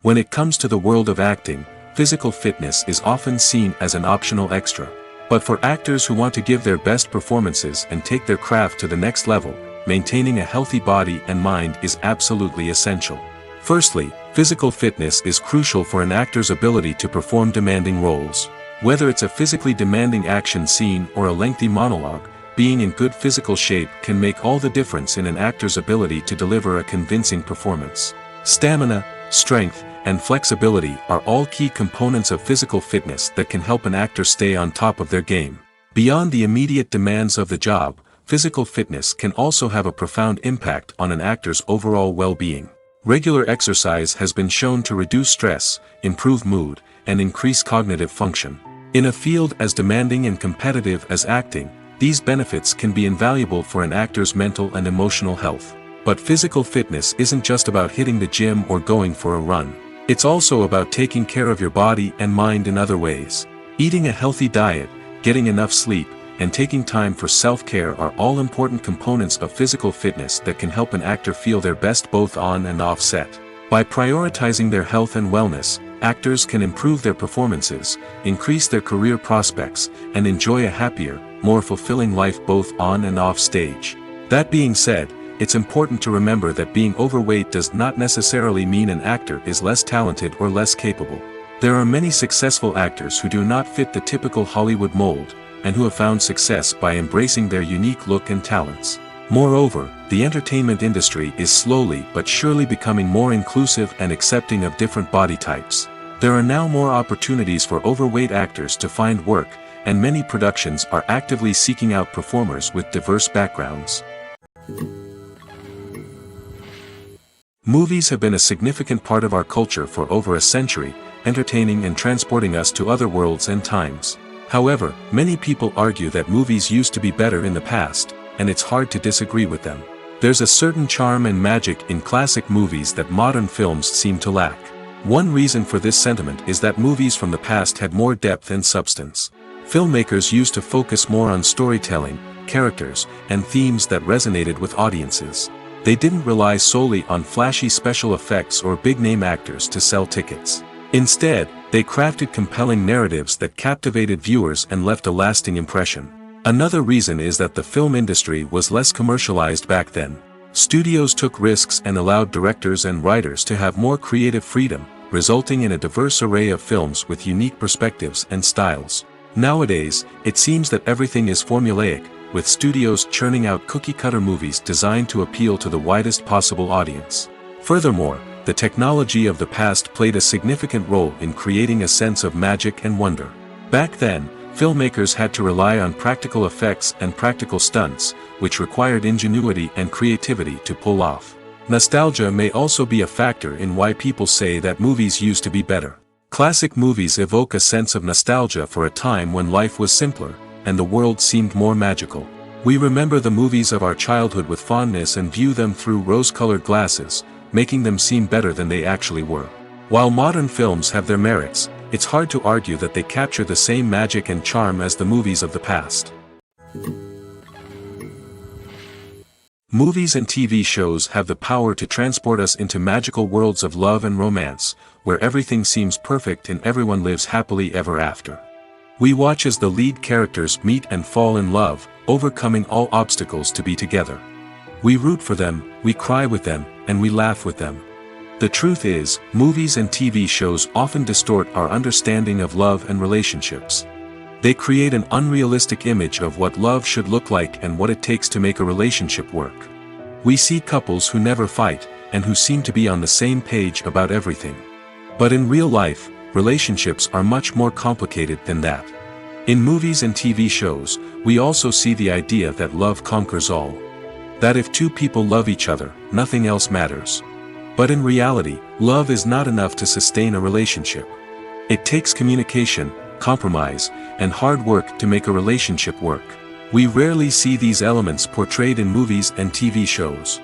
A: When it comes to the world of acting, physical fitness is often seen as an optional extra. But for actors who want to give their best performances and take their craft to the next level, maintaining a healthy body and mind is absolutely essential. Firstly, physical fitness is crucial for an actor's ability to perform demanding roles. Whether it's a physically demanding action scene or a lengthy monologue, being in good physical shape can make all the difference in an actor's ability to deliver a convincing performance. Stamina, strength, and flexibility are all key components of physical fitness that can help an actor stay on top of their game. Beyond the immediate demands of the job, physical fitness can also have a profound impact on an actor's overall well-being. Regular exercise has been shown to reduce stress, improve mood, and increase cognitive function. In a field as demanding and competitive as acting, these benefits can be invaluable for an actor's mental and emotional health. But physical fitness isn't just about hitting the gym or going for a run. It's also about taking care of your body and mind in other ways. Eating a healthy diet, getting enough sleep, and taking time for self-care are all important components of physical fitness that can help an actor feel their best both on and off set. By prioritizing their health and wellness, actors can improve their performances, increase their career prospects, and enjoy a happier, more fulfilling life both on and off stage. That being said, it's important to remember that being overweight does not necessarily mean an actor is less talented or less capable. There are many successful actors who do not fit the typical Hollywood mold, and who have found success by embracing their unique look and talents. Moreover, the entertainment industry is slowly but surely becoming more inclusive and accepting of different body types. There are now more opportunities for overweight actors to find work, and many productions are actively seeking out performers with diverse backgrounds. Movies have been a significant part of our culture for over a century, entertaining and transporting us to other worlds and times. However, many people argue that movies used to be better in the past, and it's hard to disagree with them. There's a certain charm and magic in classic movies that modern films seem to lack. One reason for this sentiment is that movies from the past had more depth and substance. Filmmakers used to focus more on storytelling, characters, and themes that resonated with audiences. They didn't rely solely on flashy special effects or big-name actors to sell tickets. Instead, They crafted compelling narratives that captivated viewers and left a lasting impression. Another reason is that the film industry was less commercialized back then. Studios took risks and allowed directors and writers to have more creative freedom, resulting in a diverse array of films with unique perspectives and styles. Nowadays, it seems that everything is formulaic, with studios churning out cookie-cutter movies designed to appeal to the widest possible audience. Furthermore, the technology of the past played a significant role in creating a sense of magic and wonder. Back then, filmmakers had to rely on practical effects and practical stunts, which required ingenuity and creativity to pull off. Nostalgia may also be a factor in why people say that movies used to be better. Classic movies evoke a sense of nostalgia for a time when life was simpler, and the world seemed more magical. We remember the movies of our childhood with fondness and view them through rose-colored glasses, making them seem better than they actually were. While modern films have their merits, it's hard to argue that they capture the same magic and charm as the movies of the past. Movies and TV shows have the power to transport us into magical worlds of love and romance, where everything seems perfect and everyone lives happily ever after. We watch as the lead characters meet and fall in love, overcoming all obstacles to be together. We root for them, we cry with them, and we laugh with them. The truth is, movies and TV shows often distort our understanding of love and relationships. They create an unrealistic image of what love should look like and what it takes to make a relationship work. We see couples who never fight, and who seem to be on the same page about everything. But in real life, relationships are much more complicated than that. In movies and TV shows, we also see the idea that love conquers all. That if two people love each other, nothing else matters. But in reality, love is not enough to sustain a relationship. It takes communication, compromise, and hard work to make a relationship work. We rarely see these elements portrayed in movies and TV shows.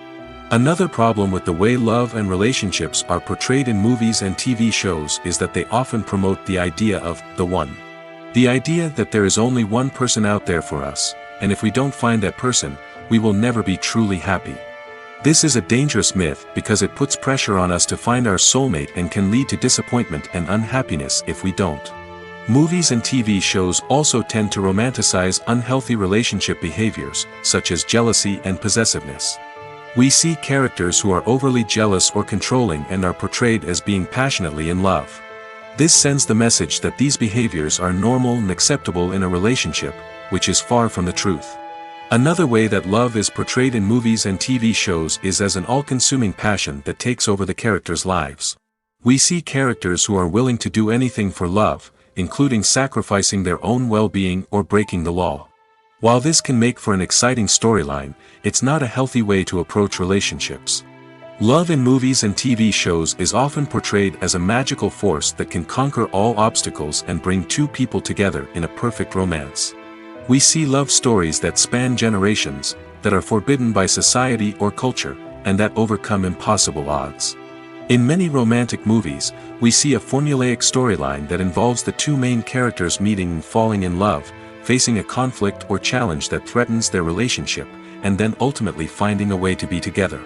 A: Another problem with the way love and relationships are portrayed in movies and TV shows is that they often promote the idea of the one. The idea that there is only one person out there for us, and if we don't find that person, we will never be truly happy. This is a dangerous myth because it puts pressure on us to find our soulmate and can lead to disappointment and unhappiness if we don't. Movies and TV shows also tend to romanticize unhealthy relationship behaviors, such as jealousy and possessiveness. We see characters who are overly jealous or controlling and are portrayed as being passionately in love. This sends the message that these behaviors are normal and acceptable in a relationship, which is far from the truth. Another way that love is portrayed in movies and TV shows is as an all-consuming passion that takes over the characters' lives. We see characters who are willing to do anything for love, including sacrificing their own well-being or breaking the law. While this can make for an exciting storyline, it's not a healthy way to approach relationships. Love in movies and TV shows is often portrayed as a magical force that can conquer all obstacles and bring two people together in a perfect romance. We see love stories that span generations, that are forbidden by society or culture, and that overcome impossible odds. In many romantic movies, we see a formulaic storyline that involves the two main characters meeting and falling in love, facing a conflict or challenge that threatens their relationship, and then ultimately finding a way to be together.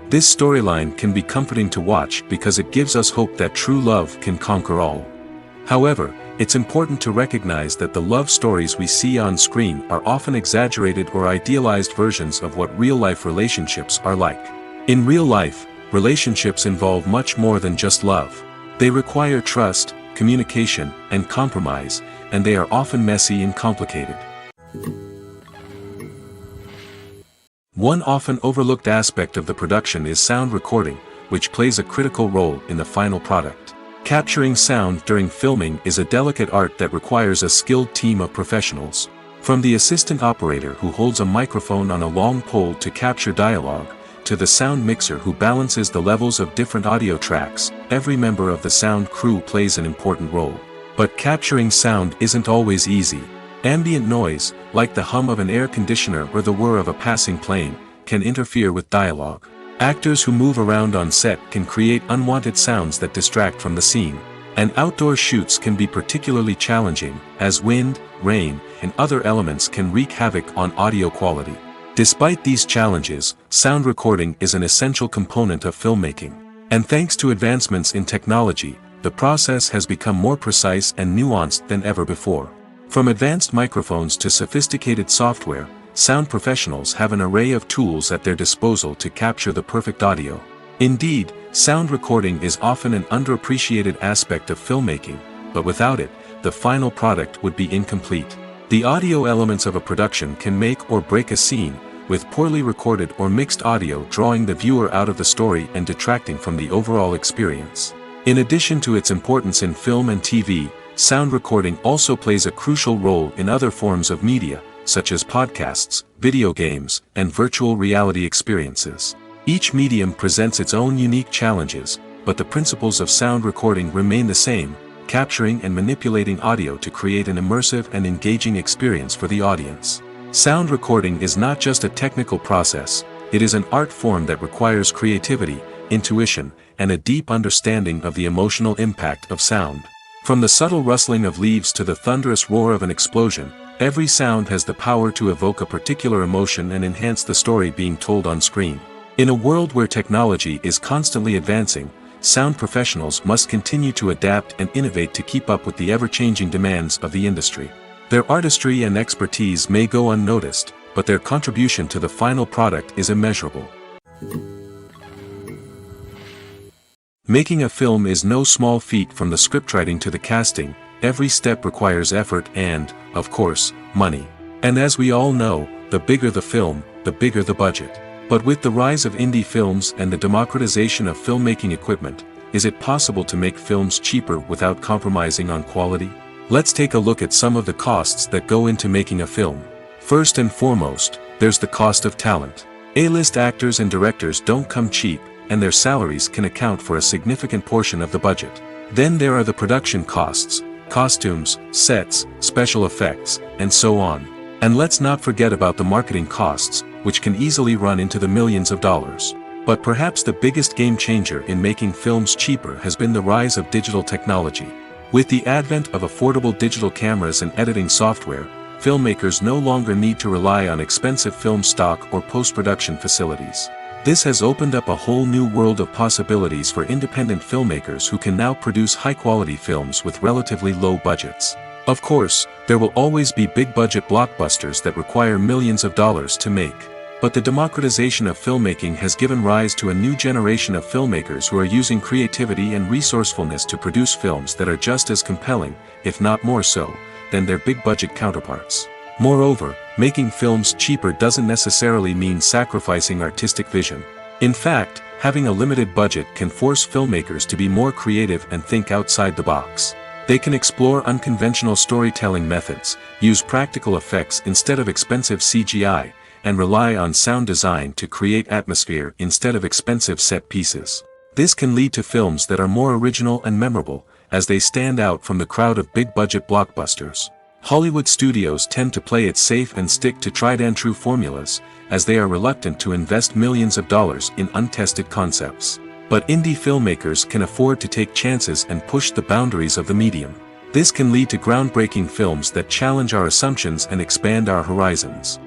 A: This storyline can be comforting to watch because it gives us hope that true love can conquer all. However, it's important to recognize that the love stories we see on screen are often exaggerated or idealized versions of what real-life relationships are like. In real life, relationships involve much more than just love. They require trust, communication, and compromise, and they are often messy and complicated. One often overlooked aspect of the production is sound recording, which plays a critical role in the final product. Capturing sound during filming is a delicate art that requires a skilled team of professionals. From the assistant operator who holds a microphone on a long pole to capture dialogue, to the sound mixer who balances the levels of different audio tracks, every member of the sound crew plays an important role. But capturing sound isn't always easy. Ambient noise, like the hum of an air conditioner or the whir of a passing plane, can interfere with dialogue. Actors who move around on set can create unwanted sounds that distract from the scene. And outdoor shoots can be particularly challenging, as wind, rain, and other elements can wreak havoc on audio quality. Despite these challenges, sound recording is an essential component of filmmaking. And thanks to advancements in technology, the process has become more precise and nuanced than ever before. From advanced microphones to sophisticated software, sound professionals have an array of tools at their disposal to capture the perfect audio. Indeed, sound recording is often an underappreciated aspect of filmmaking, but without it, the final product would be incomplete. The audio elements of a production can make or break a scene, with poorly recorded or mixed audio drawing the viewer out of the story and detracting from the overall experience. In addition to its importance in film and TV, sound recording also plays a crucial role in other forms of media, such as podcasts, video games, and virtual reality experiences. Each medium presents its own unique challenges, but the principles of sound recording remain the same, capturing and manipulating audio to create an immersive and engaging experience for the audience. Sound recording is not just a technical process, it is an art form that requires creativity, intuition, and a deep understanding of the emotional impact of sound. From the subtle rustling of leaves to the thunderous roar of an explosion, every sound has the power to evoke a particular emotion and enhance the story being told on screen. In a world where technology is constantly advancing, sound professionals must continue to adapt and innovate to keep up with the ever-changing demands of the industry. Their artistry and expertise may go unnoticed, but their contribution to the final product is immeasurable. Making a film is no small feat. From the scriptwriting to the casting, every step requires effort and, of course, money. And as we all know, the bigger the film, the bigger the budget. But with the rise of indie films and the democratization of filmmaking equipment, is it possible to make films cheaper without compromising on quality? Let's take a look at some of the costs that go into making a film. First and foremost, there's the cost of talent. A-list actors and directors don't come cheap, and their salaries can account for a significant portion of the budget. Then there are the production costs, costumes, sets, special effects, and so on. And let's not forget about the marketing costs, which can easily run into the millions of dollars. But perhaps the biggest game changer in making films cheaper has been the rise of digital technology. With the advent of affordable digital cameras and editing software, filmmakers no longer need to rely on expensive film stock or post-production facilities. This has opened up a whole new world of possibilities for independent filmmakers who can now produce high-quality films with relatively low budgets. Of course, there will always be big-budget blockbusters that require millions of dollars to make. But the democratization of filmmaking has given rise to a new generation of filmmakers who are using creativity and resourcefulness to produce films that are just as compelling, if not more so, than their big-budget counterparts. Moreover, making films cheaper doesn't necessarily mean sacrificing artistic vision. In fact, having a limited budget can force filmmakers to be more creative and think outside the box. They can explore unconventional storytelling methods, use practical effects instead of expensive CGI, and rely on sound design to create atmosphere instead of expensive set pieces. This can lead to films that are more original and memorable, as they stand out from the crowd of big-budget blockbusters. Hollywood studios tend to play it safe and stick to tried-and-true formulas, as they are reluctant to invest millions of dollars in untested concepts. But indie filmmakers can afford to take chances and push the boundaries of the medium. This can lead to groundbreaking films that challenge our assumptions and expand our horizons.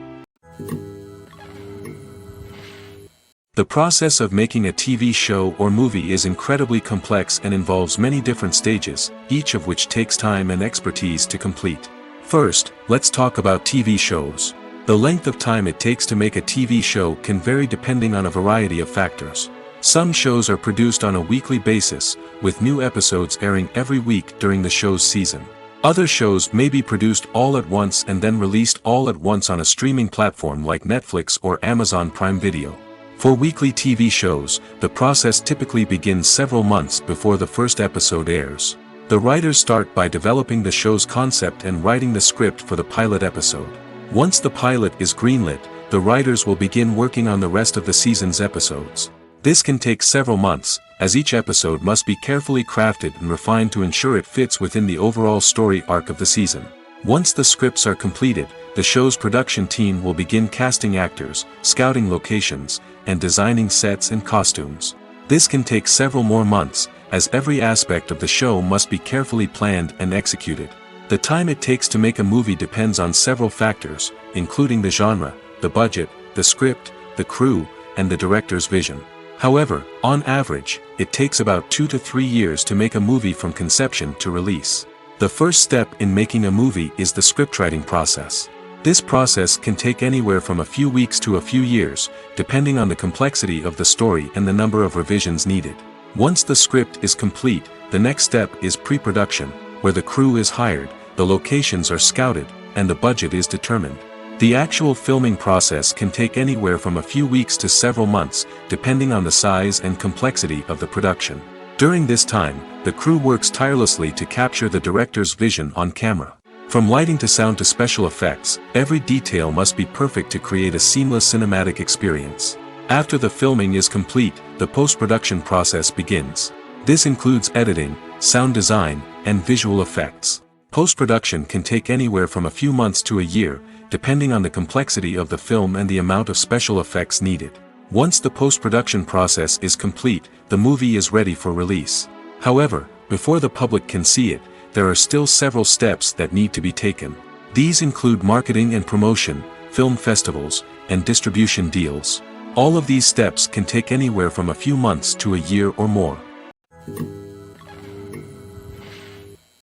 A: The process of making a TV show or movie is incredibly complex and involves many different stages, each of which takes time and expertise to complete. First, let's talk about TV shows. The length of time it takes to make a TV show can vary depending on a variety of factors. Some shows are produced on a weekly basis, with new episodes airing every week during the show's season. Other shows may be produced all at once and then released all at once on a streaming platform like Netflix or Amazon Prime Video. For weekly TV shows, the process typically begins several months before the first episode airs. The writers start by developing the show's concept and writing the script for the pilot episode. Once the pilot is greenlit, the writers will begin working on the rest of the season's episodes. This can take several months, as each episode must be carefully crafted and refined to ensure it fits within the overall story arc of the season. Once the scripts are completed, the show's production team will begin casting actors, scouting locations, and designing sets and costumes. This can take several more months, as every aspect of the show must be carefully planned and executed. The time it takes to make a movie depends on several factors, including the genre, the budget, the script, the crew, and the director's vision. However, on average, it takes about 2 to 3 years to make a movie from conception to release. The first step in making a movie is the scriptwriting process. This process can take anywhere from a few weeks to a few years, depending on the complexity of the story and the number of revisions needed. Once the script is complete, the next step is pre-production, where the crew is hired, the locations are scouted, and the budget is determined. The actual filming process can take anywhere from a few weeks to several months, depending on the size and complexity of the production. During this time, the crew works tirelessly to capture the director's vision on camera. From lighting to sound to special effects, every detail must be perfect to create a seamless cinematic experience. After the filming is complete, the post-production process begins. This includes editing, sound design, and visual effects. Post-production can take anywhere from a few months to a year, depending on the complexity of the film and the amount of special effects needed. Once the post-production process is complete, the movie is ready for release. However, before the public can see it, there are still several steps that need to be taken. These include marketing and promotion, film festivals, and distribution deals. All of these steps can take anywhere from a few months to a year or more.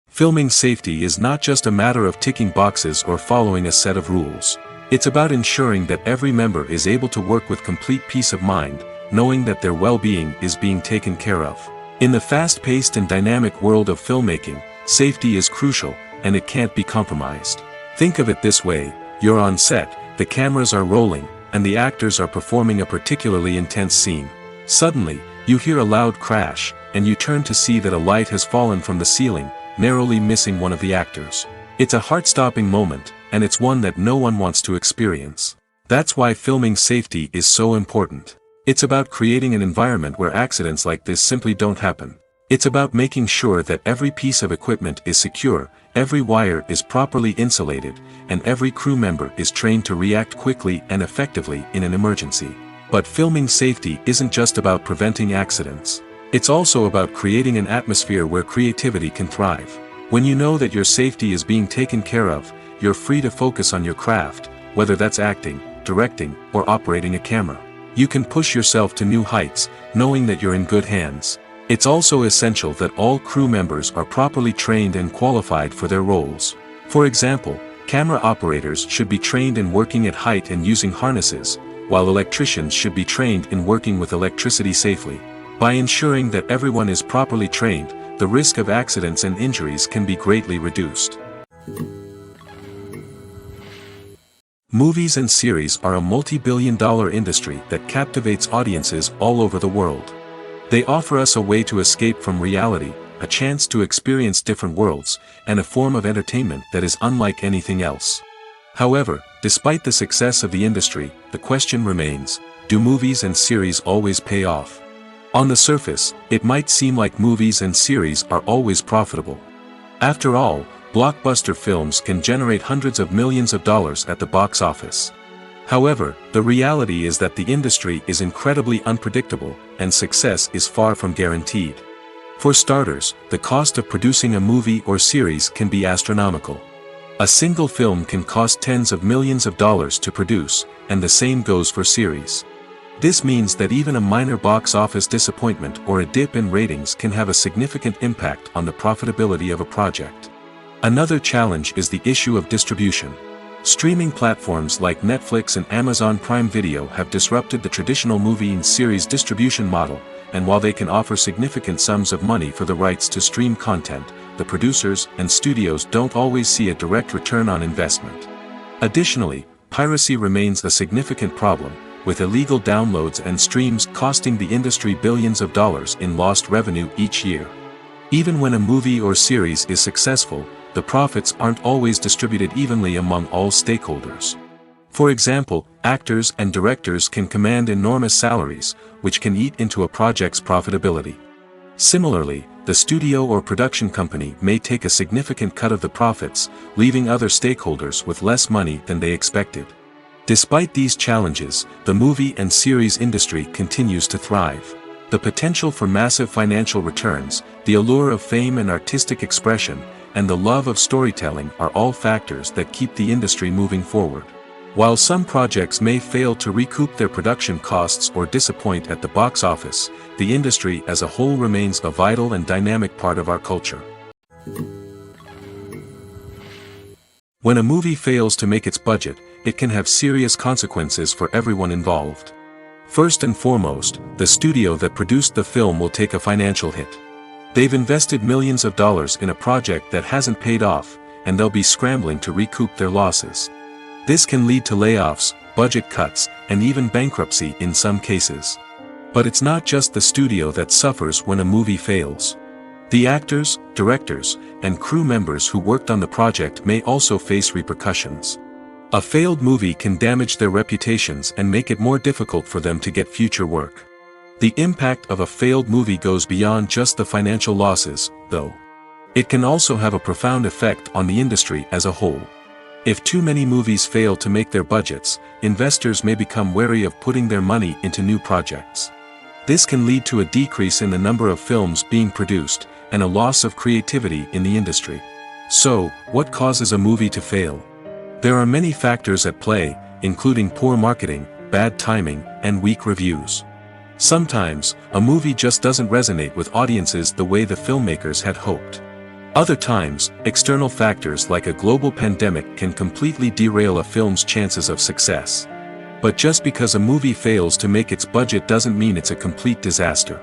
A: Filming safety is not just a matter of ticking boxes or following a set of rules. It's about ensuring that every member is able to work with complete peace of mind, knowing that their well-being is being taken care of. In the fast-paced and dynamic world of filmmaking, safety is crucial, and it can't be compromised. Think of it this way: you're on set, the cameras are rolling, and the actors are performing a particularly intense scene. Suddenly, you hear a loud crash, and you turn to see that a light has fallen from the ceiling, narrowly missing one of the actors. It's a heart-stopping moment, and it's one that no one wants to experience. That's why filming safety is so important. It's about creating an environment where accidents like this simply don't happen. It's about making sure that every piece of equipment is secure, every wire is properly insulated, and every crew member is trained to react quickly and effectively in an emergency. But filming safety isn't just about preventing accidents. It's also about creating an atmosphere where creativity can thrive. When you know that your safety is being taken care of, you're free to focus on your craft, whether that's acting, directing, or operating a camera. You can push yourself to new heights, knowing that you're in good hands. It's also essential that all crew members are properly trained and qualified for their roles. For example, camera operators should be trained in working at height and using harnesses, while electricians should be trained in working with electricity safely. By ensuring that everyone is properly trained, the risk of accidents and injuries can be greatly reduced. Movies and series are a multi-billion-dollar industry that captivates audiences all over the world. They offer us a way to escape from reality, a chance to experience different worlds, and a form of entertainment that is unlike anything else. However, despite the success of the industry, the question remains: do movies and series always pay off? On the surface, it might seem like movies and series are always profitable. After all, blockbuster films can generate hundreds of millions of dollars at the box office. However, the reality is that the industry is incredibly unpredictable, and success is far from guaranteed. For starters, the cost of producing a movie or series can be astronomical. A single film can cost tens of millions of dollars to produce, and the same goes for series. This means that even a minor box office disappointment or a dip in ratings can have a significant impact on the profitability of a project. Another challenge is the issue of distribution. Streaming platforms like Netflix and Amazon Prime Video have disrupted the traditional movie and series distribution model, and while they can offer significant sums of money for the rights to stream content, the producers and studios don't always see a direct return on investment. Additionally, piracy remains a significant problem, with illegal downloads and streams costing the industry billions of dollars in lost revenue each year. Even when a movie or series is successful, the profits aren't always distributed evenly among all stakeholders. For example, actors and directors can command enormous salaries, which can eat into a project's profitability. Similarly, the studio or production company may take a significant cut of the profits, leaving other stakeholders with less money than they expected. Despite these challenges, the movie and series industry continues to thrive. The potential for massive financial returns, the allure of fame and artistic expression, and the love of storytelling are all factors that keep the industry moving forward. While some projects may fail to recoup their production costs or disappoint at the box office, the industry as a whole remains a vital and dynamic part of our culture. When a movie fails to make its budget, it can have serious consequences for everyone involved. First and foremost, the studio that produced the film will take a financial hit. They've invested millions of dollars in a project that hasn't paid off, and they'll be scrambling to recoup their losses. This can lead to layoffs, budget cuts, and even bankruptcy in some cases. But it's not just the studio that suffers when a movie fails. The actors, directors, and crew members who worked on the project may also face repercussions. A failed movie can damage their reputations and make it more difficult for them to get future work. The impact of a failed movie goes beyond just the financial losses, though. It can also have a profound effect on the industry as a whole. If too many movies fail to make their budgets, investors may become wary of putting their money into new projects. This can lead to a decrease in the number of films being produced, and a loss of creativity in the industry. So, what causes a movie to fail? There are many factors at play, including poor marketing, bad timing, and weak reviews. Sometimes, a movie just doesn't resonate with audiences the way the filmmakers had hoped. Other times, external factors like a global pandemic can completely derail a film's chances of success. But just because a movie fails to make its budget doesn't mean it's a complete disaster.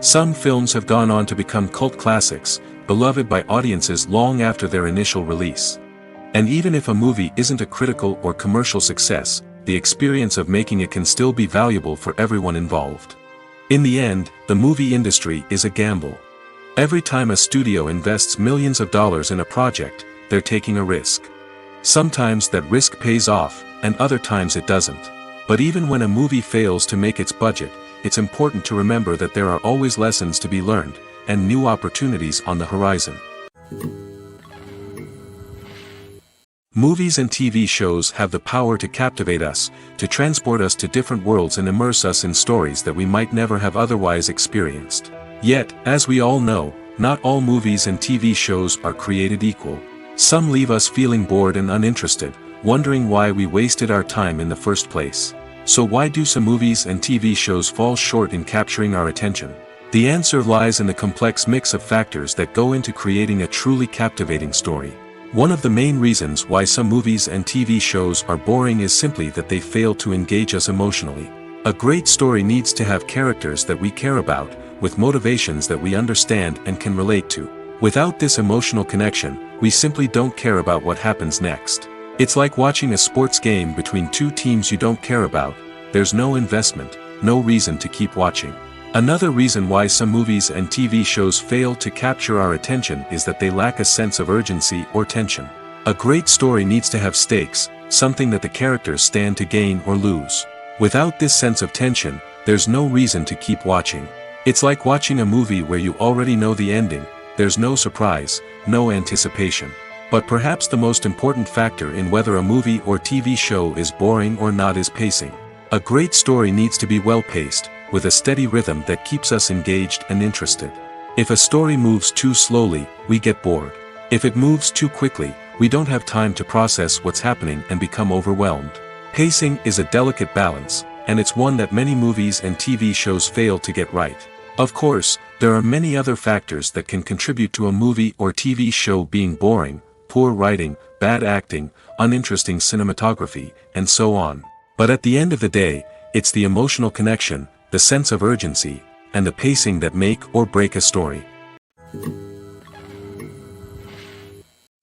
A: Some films have gone on to become cult classics, beloved by audiences long after their initial release. And even if a movie isn't a critical or commercial success, the experience of making it can still be valuable for everyone involved. In the end, the movie industry is a gamble. Every time a studio invests millions of dollars in a project, they're taking a risk. Sometimes that risk pays off, and other times it doesn't. But even when a movie fails to make its budget, it's important to remember that there are always lessons to be learned, and new opportunities on the horizon. Movies and TV shows have the power to captivate us, to transport us to different worlds and immerse us in stories that we might never have otherwise experienced. Yet, as we all know, not all movies and TV shows are created equal. Some leave us feeling bored and uninterested, wondering why we wasted our time in the first place. So why do some movies and TV shows fall short in capturing our attention? The answer lies in the complex mix of factors that go into creating a truly captivating story. One of the main reasons why some movies and TV shows are boring is simply that they fail to engage us emotionally. A great story needs to have characters that we care about, with motivations that we understand and can relate to. Without this emotional connection, we simply don't care about what happens next. It's like watching a sports game between two teams you don't care about. There's no investment, no reason to keep watching. Another reason why some movies and TV shows fail to capture our attention is that they lack a sense of urgency or tension. A great story needs to have stakes, something that the characters stand to gain or lose. Without this sense of tension, there's no reason to keep watching. It's like watching a movie where you already know the ending. There's no surprise, no anticipation. But perhaps the most important factor in whether a movie or TV show is boring or not is pacing. A great story needs to be well-paced, with a steady rhythm that keeps us engaged and interested. If a story moves too slowly, we get bored. If it moves too quickly, we don't have time to process what's happening and become overwhelmed. Pacing is a delicate balance, and it's one that many movies and TV shows fail to get right. Of course, there are many other factors that can contribute to a movie or TV show being boring: poor writing, bad acting, uninteresting cinematography, and so on. But at the end of the day, it's the emotional connection, the sense of urgency, and the pacing that make or break a story.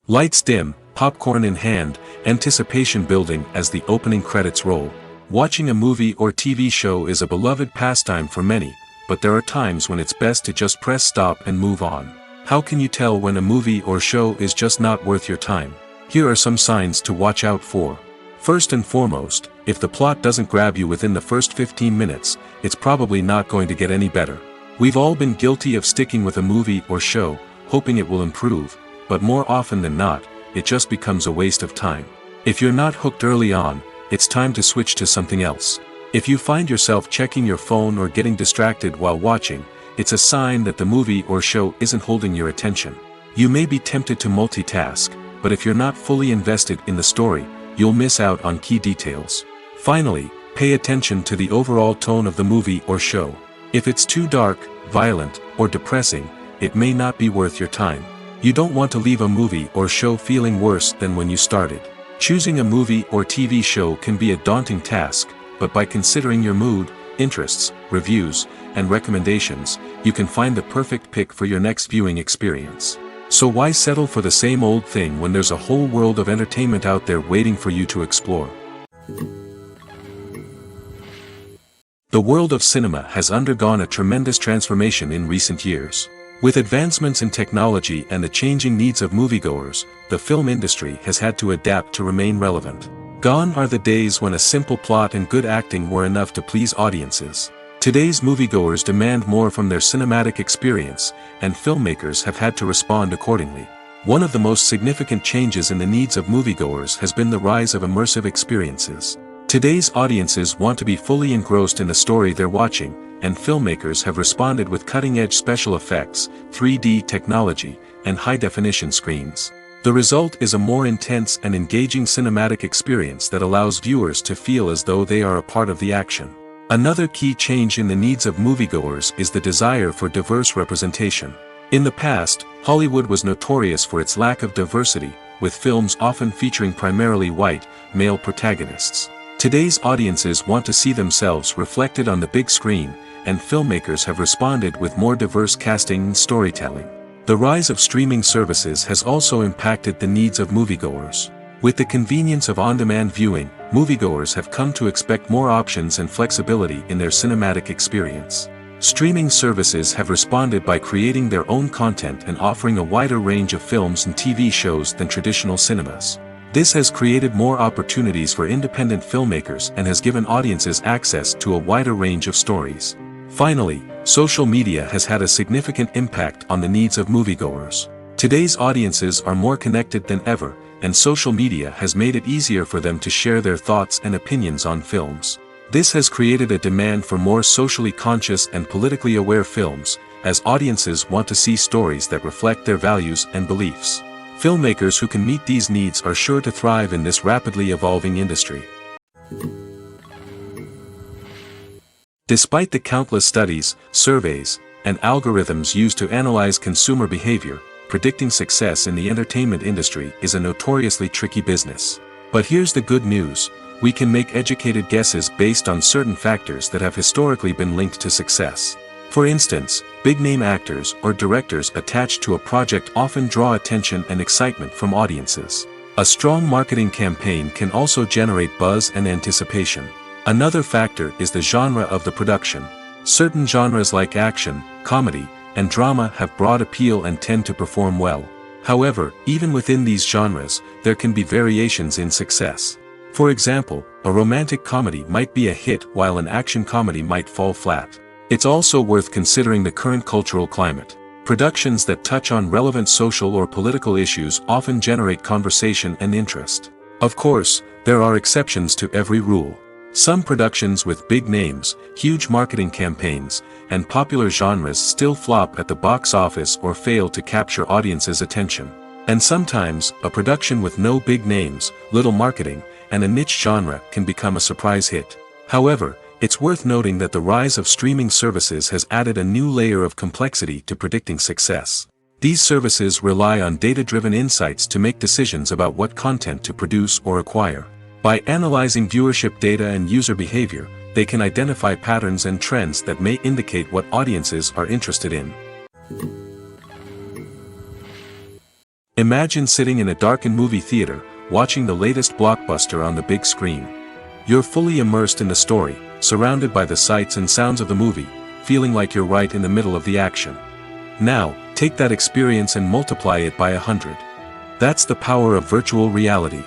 A: Lights dim, popcorn in hand, anticipation building as the opening credits roll. Watching a movie or TV show is a beloved pastime for many, but there are times when it's best to just press stop and move on. How can you tell when a movie or show is just not worth your time? Here are some signs to watch out for. First and foremost, if the plot doesn't grab you within the first 15 minutes, it's probably not going to get any better. We've all been guilty of sticking with a movie or show, hoping it will improve, but more often than not, it just becomes a waste of time. If you're not hooked early on, it's time to switch to something else. If you find yourself checking your phone or getting distracted while watching, it's a sign that the movie or show isn't holding your attention. You may be tempted to multitask, but if you're not fully invested in the story, you'll miss out on key details. Finally, pay attention to the overall tone of the movie or show. If it's too dark, violent, or depressing, it may not be worth your time. You don't want to leave a movie or show feeling worse than when you started. Choosing a movie or TV show can be a daunting task, but by considering your mood, interests, reviews, and recommendations, you can find the perfect pick for your next viewing experience. So why settle for the same old thing when there's a whole world of entertainment out there waiting for you to explore? The world of cinema has undergone a tremendous transformation in recent years. With advancements in technology and the changing needs of moviegoers, the film industry has had to adapt to remain relevant. Gone are the days when a simple plot and good acting were enough to please audiences. Today's moviegoers demand more from their cinematic experience, and filmmakers have had to respond accordingly. One of the most significant changes in the needs of moviegoers has been the rise of immersive experiences. Today's audiences want to be fully engrossed in the story they're watching, and filmmakers have responded with cutting-edge special effects, 3D technology, and high-definition screens. The result is a more intense and engaging cinematic experience that allows viewers to feel as though they are a part of the action. Another key change in the needs of moviegoers is the desire for diverse representation. In the past, Hollywood was notorious for its lack of diversity, with films often featuring primarily white, male protagonists. Today's audiences want to see themselves reflected on the big screen, and filmmakers have responded with more diverse casting and storytelling. The rise of streaming services has also impacted the needs of moviegoers. With the convenience of on-demand viewing, moviegoers have come to expect more options and flexibility in their cinematic experience. Streaming services have responded by creating their own content and offering a wider range of films and TV shows than traditional cinemas. This has created more opportunities for independent filmmakers and has given audiences access to a wider range of stories. Finally, social media has had a significant impact on the needs of moviegoers. Today's audiences are more connected than ever, and social media has made it easier for them to share their thoughts and opinions on films. This has created a demand for more socially conscious and politically aware films, as audiences want to see stories that reflect their values and beliefs. Filmmakers who can meet these needs are sure to thrive in this rapidly evolving industry. Despite the countless studies, surveys, and algorithms used to analyze consumer behavior, predicting success in the entertainment industry is a notoriously tricky business. But here's the good news: we can make educated guesses based on certain factors that have historically been linked to success. For instance, big-name actors or directors attached to a project often draw attention and excitement from audiences. A strong marketing campaign can also generate buzz and anticipation. Another factor is the genre of the production. Certain genres like action, comedy, and drama have broad appeal and tend to perform well. However, even within these genres, there can be variations in success. For example, a romantic comedy might be a hit while an action comedy might fall flat. It's also worth considering the current cultural climate. Productions that touch on relevant social or political issues often generate conversation and interest. Of course, there are exceptions to every rule. Some productions with big names, huge marketing campaigns, and popular genres still flop at the box office or fail to capture audiences' attention. And sometimes, a production with no big names, little marketing, and a niche genre can become a surprise hit. However, it's worth noting that the rise of streaming services has added a new layer of complexity to predicting success. These services rely on data-driven insights to make decisions about what content to produce or acquire. By analyzing viewership data and user behavior, they can identify patterns and trends that may indicate what audiences are interested in. Imagine sitting in a darkened movie theater, watching the latest blockbuster on the big screen. You're fully immersed in the story, surrounded by the sights and sounds of the movie, feeling like you're right in the middle of the action. Now, take that experience and multiply it by 100. That's the power of virtual reality.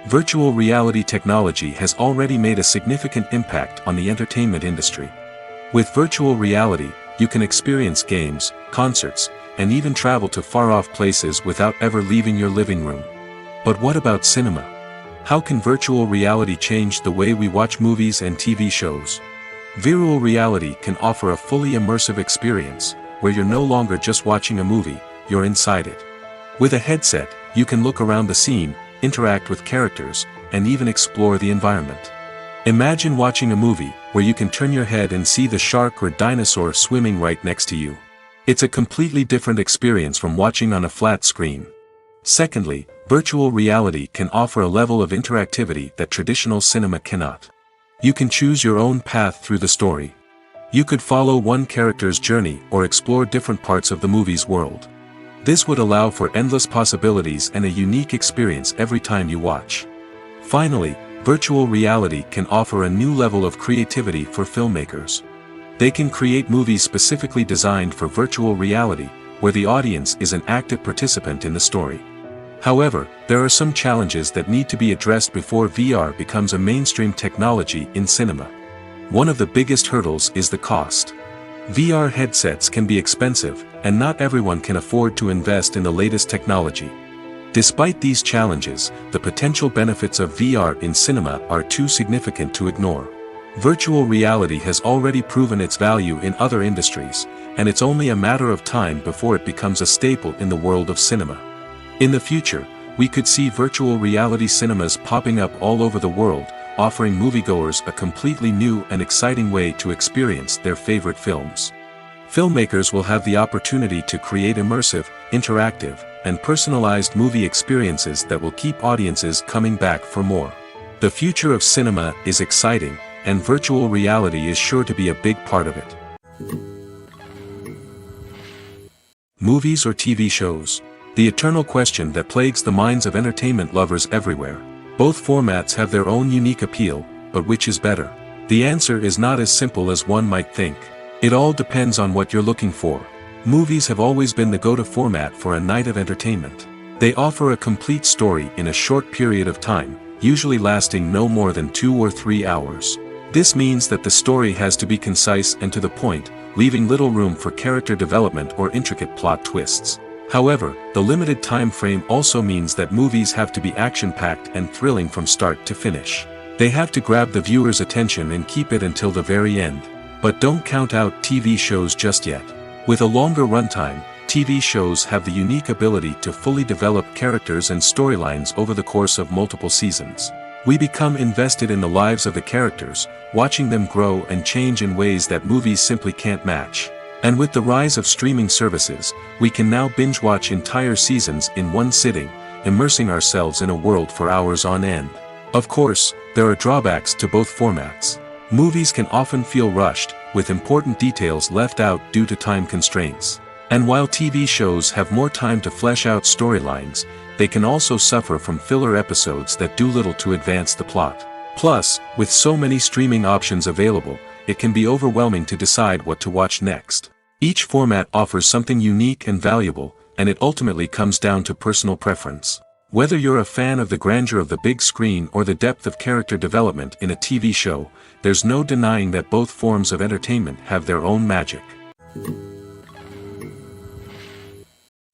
A: Virtual reality technology has already made a significant impact on the entertainment industry. With virtual reality, you can experience games, concerts, and even travel to far-off places without ever leaving your living room. But what about cinema? How can virtual reality change the way we watch movies and TV shows? Virtual reality can offer a fully immersive experience, where you're no longer just watching a movie, you're inside it. With a headset, you can look around the scene, interact with characters, and even explore the environment. Imagine watching a movie where you can turn your head and see the shark or dinosaur swimming right next to you. It's a completely different experience from watching on a flat screen. Secondly, virtual reality can offer a level of interactivity that traditional cinema cannot. You can choose your own path through the story. You could follow one character's journey or explore different parts of the movie's world. This would allow for endless possibilities and a unique experience every time you watch. Finally, virtual reality can offer a new level of creativity for filmmakers. They can create movies specifically designed for virtual reality, where the audience is an active participant in the story. However, there are some challenges that need to be addressed before VR becomes a mainstream technology in cinema. One of the biggest hurdles is the cost. VR headsets can be expensive, and not everyone can afford to invest in the latest technology. Despite these challenges, the potential benefits of VR in cinema are too significant to ignore. Virtual reality has already proven its value in other industries, and it's only a matter of time before it becomes a staple in the world of cinema. In the future, we could see virtual reality cinemas popping up all over the world, offering moviegoers a completely new and exciting way to experience their favorite films. Filmmakers will have the opportunity to create immersive, interactive, and personalized movie experiences that will keep audiences coming back for more. The future of cinema is exciting, and virtual reality is sure to be a big part of it. Movies or TV shows? The eternal question that plagues the minds of entertainment lovers everywhere. Both formats have their own unique appeal, but which is better? The answer is not as simple as one might think. It all depends on what you're looking for. Movies have always been the go-to format for a night of entertainment. They offer a complete story in a short period of time, usually lasting no more than 2 or 3 hours. This means that the story has to be concise and to the point, leaving little room for character development or intricate plot twists. However, the limited time frame also means that movies have to be action-packed and thrilling from start to finish. They have to grab the viewer's attention and keep it until the very end. But don't count out TV shows just yet. With a longer runtime, TV shows have the unique ability to fully develop characters and storylines over the course of multiple seasons. We become invested in the lives of the characters, watching them grow and change in ways that movies simply can't match. And with the rise of streaming services, we can now binge-watch entire seasons in one sitting, immersing ourselves in a world for hours on end. Of course, there are drawbacks to both formats. Movies can often feel rushed, with important details left out due to time constraints. And while TV shows have more time to flesh out storylines, they can also suffer from filler episodes that do little to advance the plot. Plus, with so many streaming options available, it can be overwhelming to decide what to watch next. Each format offers something unique and valuable, and it ultimately comes down to personal preference. Whether you're a fan of the grandeur of the big screen or the depth of character development in a TV show, there's no denying that both forms of entertainment have their own magic.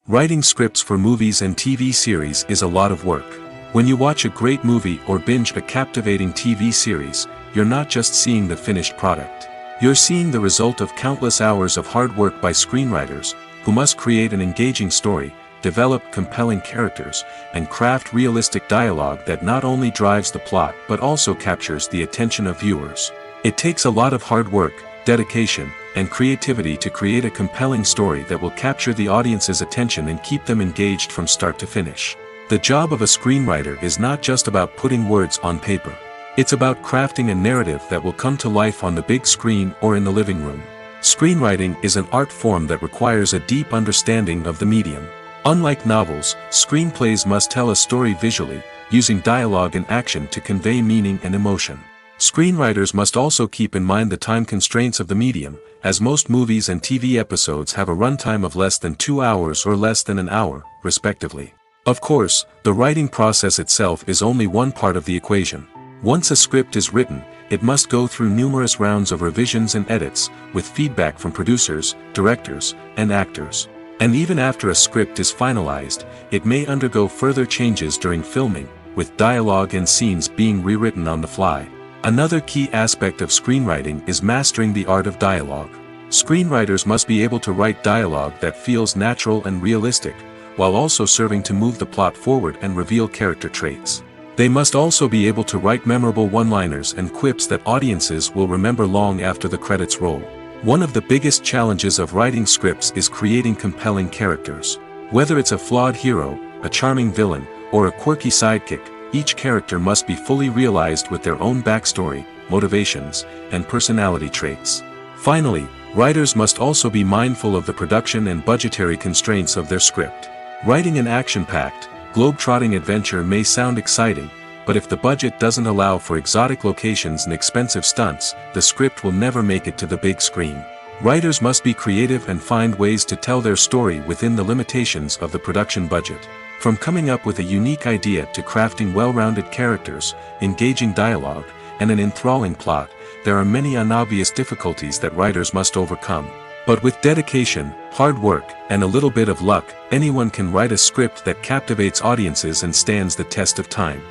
A: Writing scripts for movies and TV series is a lot of work. When you watch a great movie or binge a captivating TV series, you're not just seeing the finished product. You're seeing the result of countless hours of hard work by screenwriters, who must create an engaging story, develop compelling characters, and craft realistic dialogue that not only drives the plot but also captures the attention of viewers. It takes a lot of hard work, dedication, and creativity to create a compelling story that will capture the audience's attention and keep them engaged from start to finish. The job of a screenwriter is not just about putting words on paper. It's about crafting a narrative that will come to life on the big screen or in the living room. Screenwriting is an art form that requires a deep understanding of the medium. Unlike novels, screenplays must tell a story visually, using dialogue and action to convey meaning and emotion. Screenwriters must also keep in mind the time constraints of the medium, as most movies and TV episodes have a runtime of less than 2 hours or less than an hour, respectively. Of course, the writing process itself is only one part of the equation. Once a script is written, it must go through numerous rounds of revisions and edits, with feedback from producers, directors, and actors. And even after a script is finalized, it may undergo further changes during filming, with dialogue and scenes being rewritten on the fly. Another key aspect of screenwriting is mastering the art of dialogue. Screenwriters must be able to write dialogue that feels natural and realistic, while also serving to move the plot forward and reveal character traits. They must also be able to write memorable one-liners and quips that audiences will remember long after the credits roll. One of the biggest challenges of writing scripts is creating compelling characters. Whether it's a flawed hero, a charming villain, or a quirky sidekick, each character must be fully realized with their own backstory, motivations, and personality traits. Finally, writers must also be mindful of the production and budgetary constraints of their script. Writing an action-packed, globe-trotting adventure may sound exciting, but if the budget doesn't allow for exotic locations and expensive stunts, the script will never make it to the big screen. Writers must be creative and find ways to tell their story within the limitations of the production budget. From coming up with a unique idea to crafting well-rounded characters, engaging dialogue, and an enthralling plot, there are many unobvious difficulties that writers must overcome. But with dedication, hard work, and a little bit of luck, anyone can write a script that captivates audiences and stands the test of time.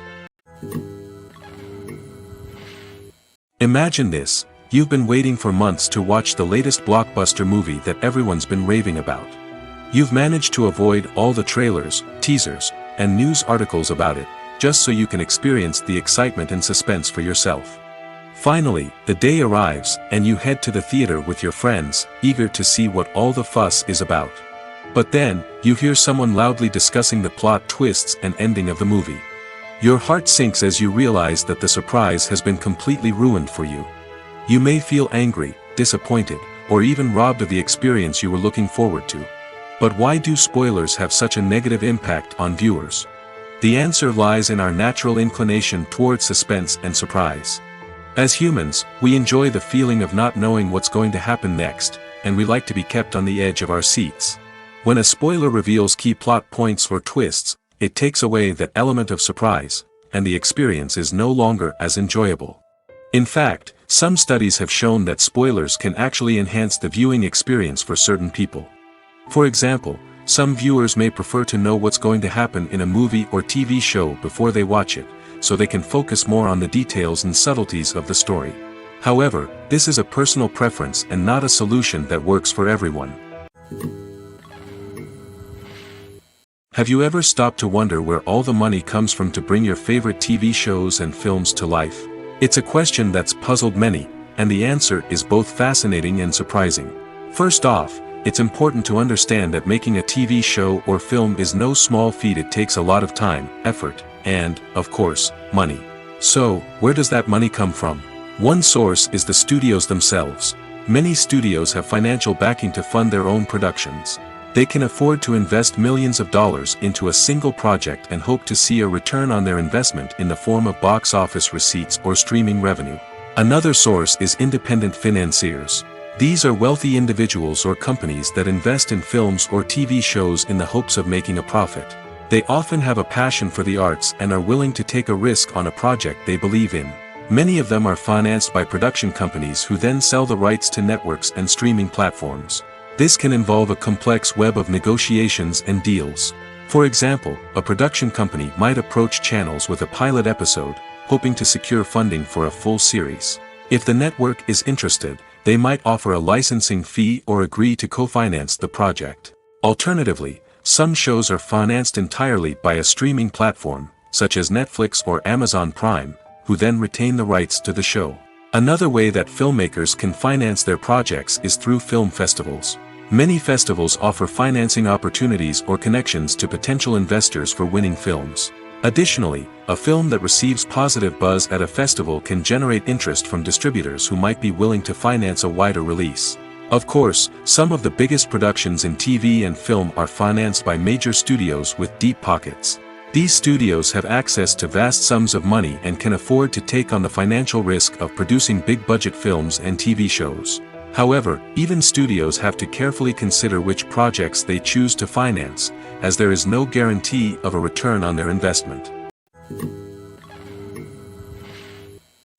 A: Imagine this: you've been waiting for months to watch the latest blockbuster movie that everyone's been raving about. You've managed to avoid all the trailers, teasers, and news articles about it, just so you can experience the excitement and suspense for yourself. Finally, the day arrives, and you head to the theater with your friends, eager to see what all the fuss is about. But then, you hear someone loudly discussing the plot twists and ending of the movie. Your heart sinks as you realize that the surprise has been completely ruined for you. You may feel angry, disappointed, or even robbed of the experience you were looking forward to. But why do spoilers have such a negative impact on viewers? The answer lies in our natural inclination towards suspense and surprise. As humans, we enjoy the feeling of not knowing what's going to happen next, and we like to be kept on the edge of our seats. When a spoiler reveals key plot points or twists, it takes away that element of surprise, and the experience is no longer as enjoyable. In fact, some studies have shown that spoilers can actually enhance the viewing experience for certain people. For example, some viewers may prefer to know what's going to happen in a movie or TV show before they watch it, so they can focus more on the details and subtleties of the story. However, this is a personal preference and not a solution that works for everyone. Have you ever stopped to wonder where all the money comes from to bring your favorite TV shows and films to life? It's a question that's puzzled many, and the answer is both fascinating and surprising. First off, it's important to understand that making a TV show or film is no small feat. It takes a lot of time, effort, and, of course, money. So, where does that money come from? One source is the studios themselves. Many studios have financial backing to fund their own productions. They can afford to invest millions of dollars into a single project and hope to see a return on their investment in the form of box office receipts or streaming revenue. Another source is independent financiers. These are wealthy individuals or companies that invest in films or TV shows in the hopes of making a profit. They often have a passion for the arts and are willing to take a risk on a project they believe in. Many of them are financed by production companies who then sell the rights to networks and streaming platforms. This can involve a complex web of negotiations and deals. For example, a production company might approach channels with a pilot episode, hoping to secure funding for a full series. If the network is interested, they might offer a licensing fee or agree to co-finance the project. Alternatively, some shows are financed entirely by a streaming platform, such as Netflix or Amazon Prime, who then retain the rights to the show. Another way that filmmakers can finance their projects is through film festivals. Many festivals offer financing opportunities or connections to potential investors for winning films. Additionally, a film that receives positive buzz at a festival can generate interest from distributors who might be willing to finance a wider release. Of course, some of the biggest productions in TV and film are financed by major studios with deep pockets. These studios have access to vast sums of money and can afford to take on the financial risk of producing big-budget films and TV shows. However, even studios have to carefully consider which projects they choose to finance, as there is no guarantee of a return on their investment.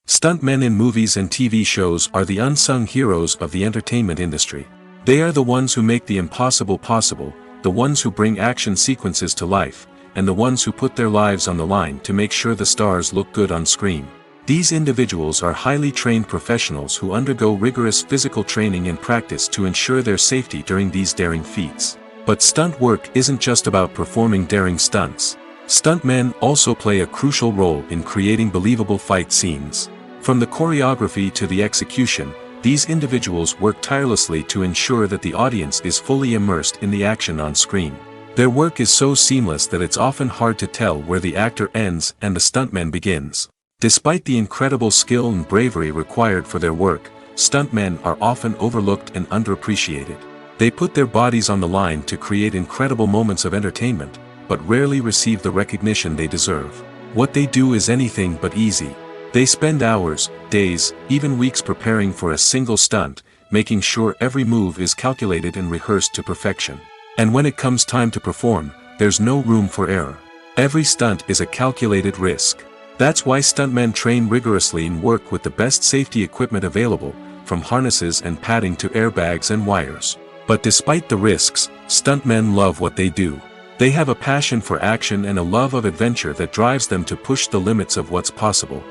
A: Stuntmen in movies and TV shows are the unsung heroes of the entertainment industry. They are the ones who make the impossible possible, the ones who bring action sequences to life, and the ones who put their lives on the line to make sure the stars look good on screen. These individuals are highly trained professionals who undergo rigorous physical training and practice to ensure their safety during these daring feats. But stunt work isn't just about performing daring stunts. Stuntmen also play a crucial role in creating believable fight scenes. From the choreography to the execution, these individuals work tirelessly to ensure that the audience is fully immersed in the action on screen. Their work is so seamless that it's often hard to tell where the actor ends and the stuntman begins. Despite the incredible skill and bravery required for their work, stuntmen are often overlooked and underappreciated. They put their bodies on the line to create incredible moments of entertainment, but rarely receive the recognition they deserve. What they do is anything but easy. They spend hours, days, even weeks preparing for a single stunt, making sure every move is calculated and rehearsed to perfection. And when it comes time to perform, there's no room for error. Every stunt is a calculated risk. That's why stuntmen train rigorously and work with the best safety equipment available, from harnesses and padding to airbags and wires. But despite the risks, stuntmen love what they do. They have a passion for action and a love of adventure that drives them to push the limits of what's possible.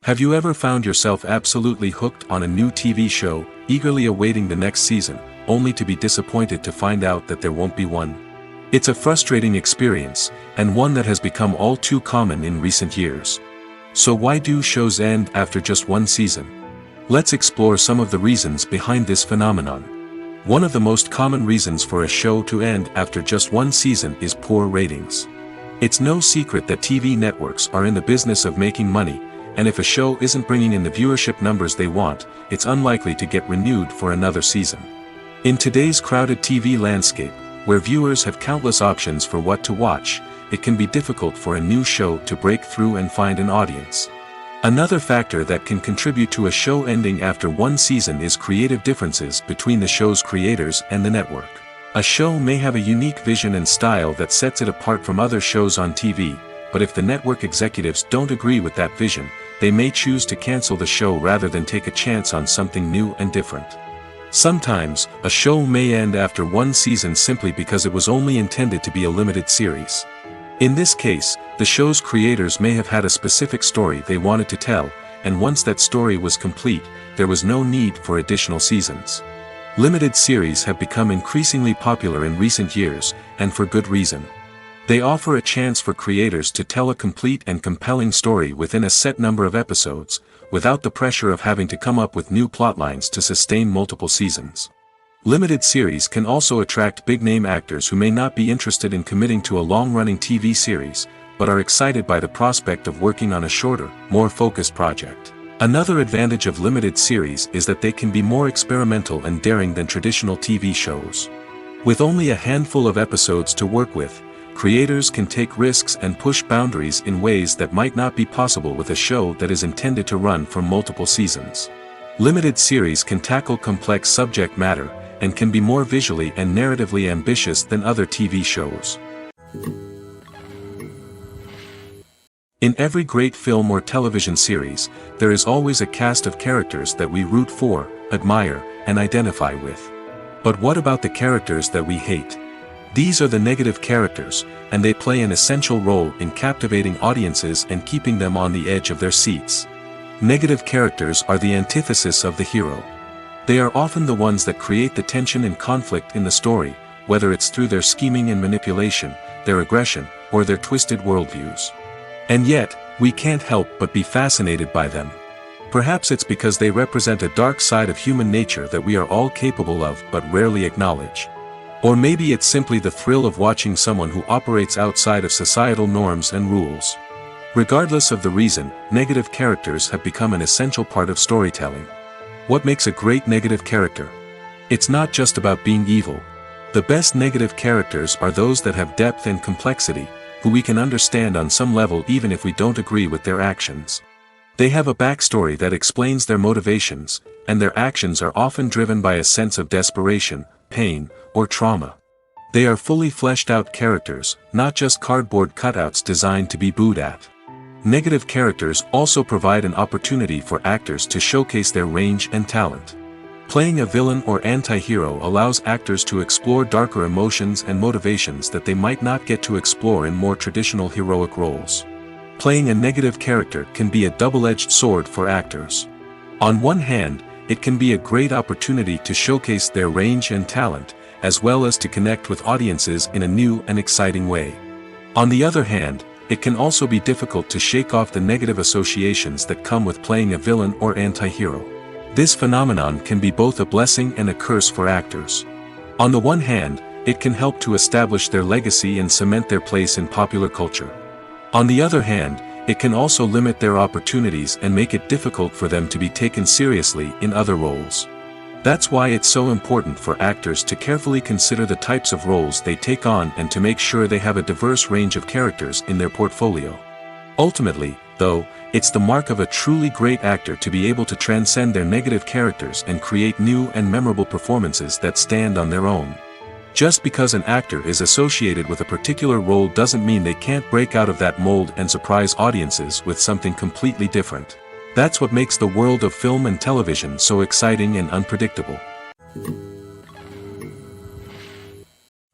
A: Have you ever found yourself absolutely hooked on a new TV show, eagerly awaiting the next season, only to be disappointed to find out that there won't be one? It's a frustrating experience, and one that has become all too common in recent years. So why do shows end after just one season? Let's explore some of the reasons behind this phenomenon. One of the most common reasons for a show to end after just one season is poor ratings. It's no secret that TV networks are in the business of making money, and if a show isn't bringing in the viewership numbers they want, it's unlikely to get renewed for another season. In today's crowded TV landscape, where viewers have countless options for what to watch, it can be difficult for a new show to break through and find an audience. Another factor that can contribute to a show ending after one season is creative differences between the show's creators and the network. A show may have a unique vision and style that sets it apart from other shows on TV, but if the network executives don't agree with that vision, they may choose to cancel the show rather than take a chance on something new and different. Sometimes, a show may end after one season simply because it was only intended to be a limited series. In this case, the show's creators may have had a specific story they wanted to tell, and once that story was complete, there was no need for additional seasons. Limited series have become increasingly popular in recent years, and for good reason. They offer a chance for creators to tell a complete and compelling story within a set number of episodes, without the pressure of having to come up with new plotlines to sustain multiple seasons. Limited series can also attract big-name actors who may not be interested in committing to a long-running TV series, but are excited by the prospect of working on a shorter, more focused project. Another advantage of limited series is that they can be more experimental and daring than traditional TV shows. With only a handful of episodes to work with, creators can take risks and push boundaries in ways that might not be possible with a show that is intended to run for multiple seasons. Limited series can tackle complex subject matter, and can be more visually and narratively ambitious than other TV shows. In every great film or television series, there is always a cast of characters that we root for, admire, and identify with. But what about the characters that we hate? These are the negative characters, and they play an essential role in captivating audiences and keeping them on the edge of their seats. Negative characters are the antithesis of the hero. They are often the ones that create the tension and conflict in the story, whether it's through their scheming and manipulation, their aggression, or their twisted worldviews. And yet, we can't help but be fascinated by them. Perhaps it's because they represent a dark side of human nature that we are all capable of but rarely acknowledge. Or maybe it's simply the thrill of watching someone who operates outside of societal norms and rules. Regardless of the reason, negative characters have become an essential part of storytelling. What makes a great negative character? It's not just about being evil. The best negative characters are those that have depth and complexity, who we can understand on some level even if we don't agree with their actions. They have a backstory that explains their motivations, and their actions are often driven by a sense of desperation, pain, or trauma. They are fully fleshed out characters, not just cardboard cutouts designed to be booed at. Negative characters also provide an opportunity for actors to showcase their range and talent. Playing a villain or anti-hero allows actors to explore darker emotions and motivations that they might not get to explore in more traditional heroic roles. Playing a negative character can be a double-edged sword for actors. On one hand, it can be a great opportunity to showcase their range and talent, as well as to connect with audiences in a new and exciting way. On the other hand, it can also be difficult to shake off the negative associations that come with playing a villain or anti-hero. This phenomenon can be both a blessing and a curse for actors. On the one hand, it can help to establish their legacy and cement their place in popular culture. On the other hand, it can also limit their opportunities and make it difficult for them to be taken seriously in other roles. That's why it's so important for actors to carefully consider the types of roles they take on and to make sure they have a diverse range of characters in their portfolio. Ultimately, though, it's the mark of a truly great actor to be able to transcend their negative characters and create new and memorable performances that stand on their own. Just because an actor is associated with a particular role doesn't mean they can't break out of that mold and surprise audiences with something completely different. That's what makes the world of film and television so exciting and unpredictable.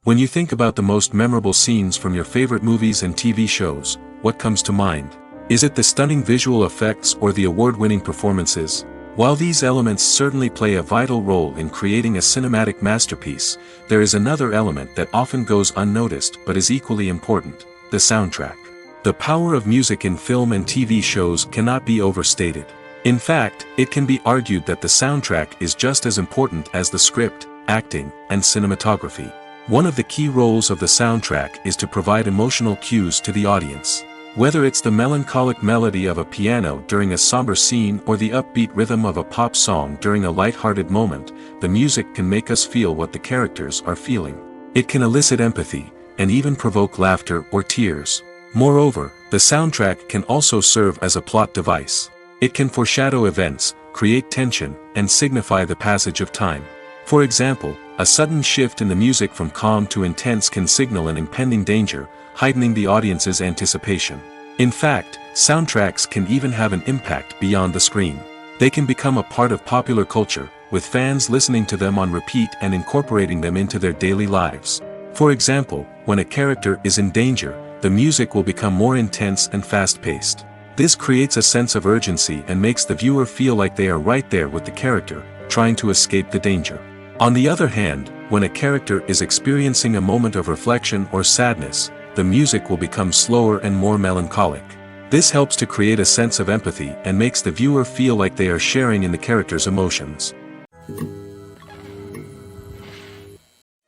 A: When you think about the most memorable scenes from your favorite movies and TV shows, what comes to mind? Is it the stunning visual effects or the award-winning performances? While these elements certainly play a vital role in creating a cinematic masterpiece, there is another element that often goes unnoticed but is equally important: the soundtrack. The power of music in film and TV shows cannot be overstated. In fact, it can be argued that the soundtrack is just as important as the script, acting, and cinematography. One of the key roles of the soundtrack is to provide emotional cues to the audience. Whether it's the melancholic melody of a piano during a somber scene or the upbeat rhythm of a pop song during a light-hearted moment, the music can make us feel what the characters are feeling. It can elicit empathy, and even provoke laughter or tears. Moreover, the soundtrack can also serve as a plot device. It can foreshadow events, create tension, and signify the passage of time. For example, a sudden shift in the music from calm to intense can signal an impending danger, heightening the audience's anticipation. In fact, soundtracks can even have an impact beyond the screen. They can become a part of popular culture, with fans listening to them on repeat and incorporating them into their daily lives. For example, when a character is in danger, the music will become more intense and fast-paced. This creates a sense of urgency and makes the viewer feel like they are right there with the character, trying to escape the danger. On the other hand, when a character is experiencing a moment of reflection or sadness, the music will become slower and more melancholic. This helps to create a sense of empathy and makes the viewer feel like they are sharing in the character's emotions.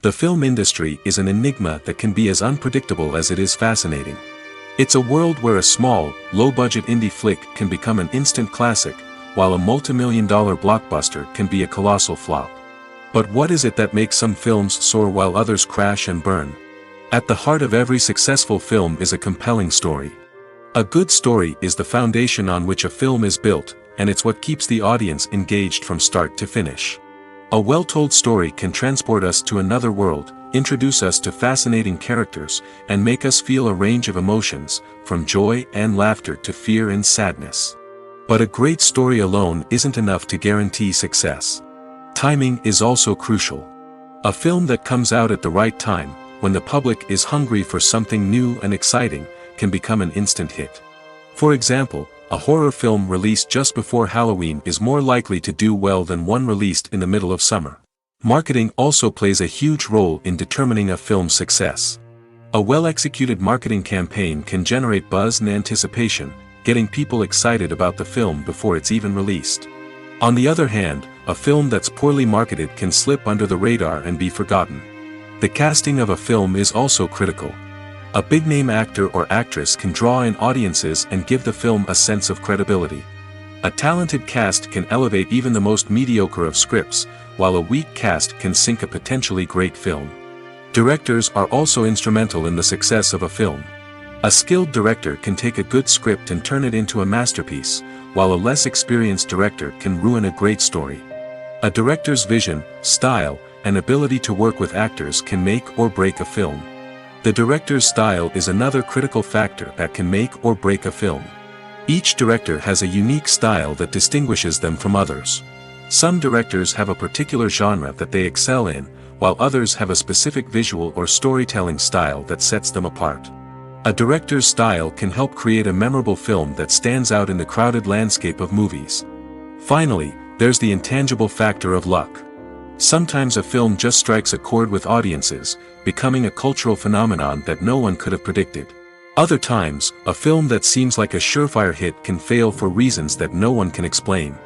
A: The film industry is an enigma that can be as unpredictable as it is fascinating. It's a world where a small, low-budget indie flick can become an instant classic, while a multi-million-dollar blockbuster can be a colossal flop. But what is it that makes some films soar while others crash and burn? At the heart of every successful film is a compelling story. A good story is the foundation on which a film is built, and it's what keeps the audience engaged from start to finish. A well-told story can transport us to another world, introduce us to fascinating characters, and make us feel a range of emotions, from joy and laughter to fear and sadness. But a great story alone isn't enough to guarantee success. Timing is also crucial. A film that comes out at the right time, when the public is hungry for something new and exciting, can become an instant hit. For example, a horror film released just before Halloween is more likely to do well than one released in the middle of summer. Marketing also plays a huge role in determining a film's success. A well-executed marketing campaign can generate buzz and anticipation, getting people excited about the film before it's even released. On the other hand, a film that's poorly marketed can slip under the radar and be forgotten. The casting of a film is also critical. A big-name actor or actress can draw in audiences and give the film a sense of credibility. A talented cast can elevate even the most mediocre of scripts, while a weak cast can sink a potentially great film. Directors are also instrumental in the success of a film. A skilled director can take a good script and turn it into a masterpiece, while a less experienced director can ruin a great story. A director's vision, style, and ability to work with actors can make or break a film. The director's style is another critical factor that can make or break a film. Each director has a unique style that distinguishes them from others. Some directors have a particular genre that they excel in, while others have a specific visual or storytelling style that sets them apart. A director's style can help create a memorable film that stands out in the crowded landscape of movies. Finally, there's the intangible factor of luck. Sometimes a film just strikes a chord with audiences, becoming a cultural phenomenon that no one could have predicted. Other times, a film that seems like a surefire hit can fail for reasons that no one can explain.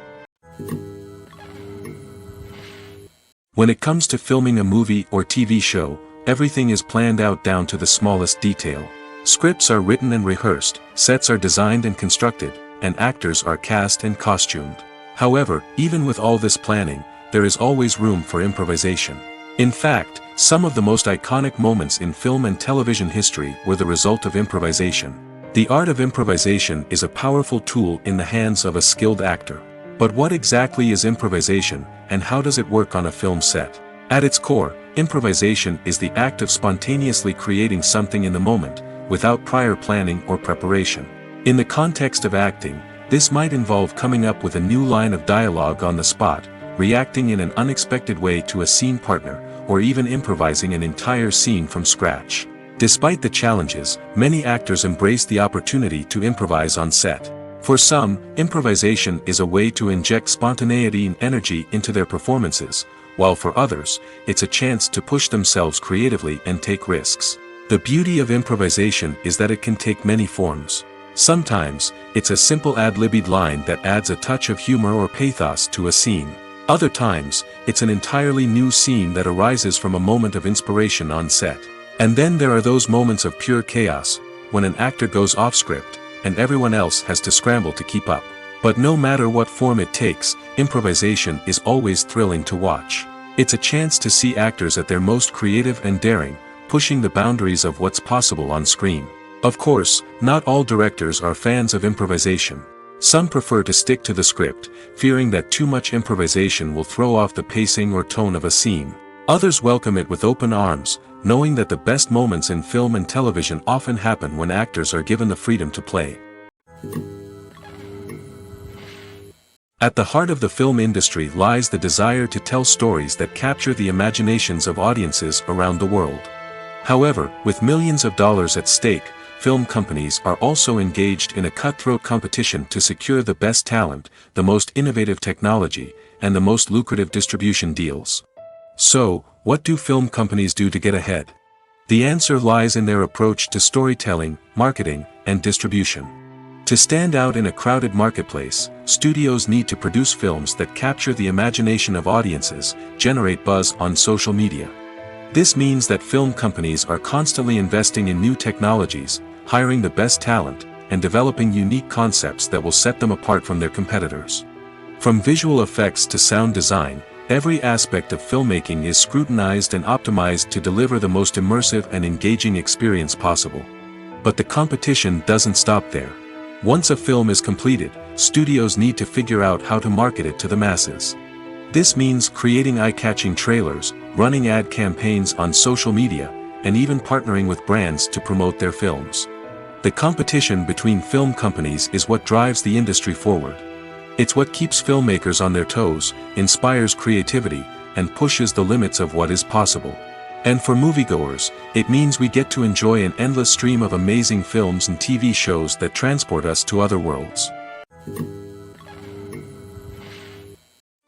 A: When it comes to filming a movie or TV show, everything is planned out down to the smallest detail. Scripts are written and rehearsed, sets are designed and constructed, and actors are cast and costumed. However, even with all this planning, there is always room for improvisation. In fact, some of the most iconic moments in film and television history were the result of improvisation. The art of improvisation is a powerful tool in the hands of a skilled actor. But what exactly is improvisation, and how does it work on a film set? At its core, improvisation is the act of spontaneously creating something in the moment, without prior planning or preparation. In the context of acting, this might involve coming up with a new line of dialogue on the spot, reacting in an unexpected way to a scene partner, or even improvising an entire scene from scratch. Despite the challenges, many actors embrace the opportunity to improvise on set. For some, improvisation is a way to inject spontaneity and energy into their performances, while for others, it's a chance to push themselves creatively and take risks. The beauty of improvisation is that it can take many forms. Sometimes, it's a simple ad-libbed line that adds a touch of humor or pathos to a scene. Other times, it's an entirely new scene that arises from a moment of inspiration on set. And then there are those moments of pure chaos, when an actor goes off script, and everyone else has to scramble to keep up. But no matter what form it takes, improvisation is always thrilling to watch. It's a chance to see actors at their most creative and daring, pushing the boundaries of what's possible on screen. Of course, not all directors are fans of improvisation. Some prefer to stick to the script, fearing that too much improvisation will throw off the pacing or tone of a scene. Others welcome it with open arms, knowing that the best moments in film and television often happen when actors are given the freedom to play. At the heart of the film industry lies the desire to tell stories that capture the imaginations of audiences around the world. However, with millions of dollars at stake, film companies are also engaged in a cutthroat competition to secure the best talent, the most innovative technology, and the most lucrative distribution deals. So, what do film companies do to get ahead? The answer lies in their approach to storytelling, marketing, and distribution. To stand out in a crowded marketplace, studios need to produce films that capture the imagination of audiences, generate buzz on social media. This means that film companies are constantly investing in new technologies, hiring the best talent, and developing unique concepts that will set them apart from their competitors. From visual effects to sound design, every aspect of filmmaking is scrutinized and optimized to deliver the most immersive and engaging experience possible. But the competition doesn't stop there. Once a film is completed, studios need to figure out how to market it to the masses. This means creating eye-catching trailers, running ad campaigns on social media, and even partnering with brands to promote their films. The competition between film companies is what drives the industry forward. It's what keeps filmmakers on their toes, inspires creativity, and pushes the limits of what is possible. And for moviegoers, it means we get to enjoy an endless stream of amazing films and TV shows that transport us to other worlds.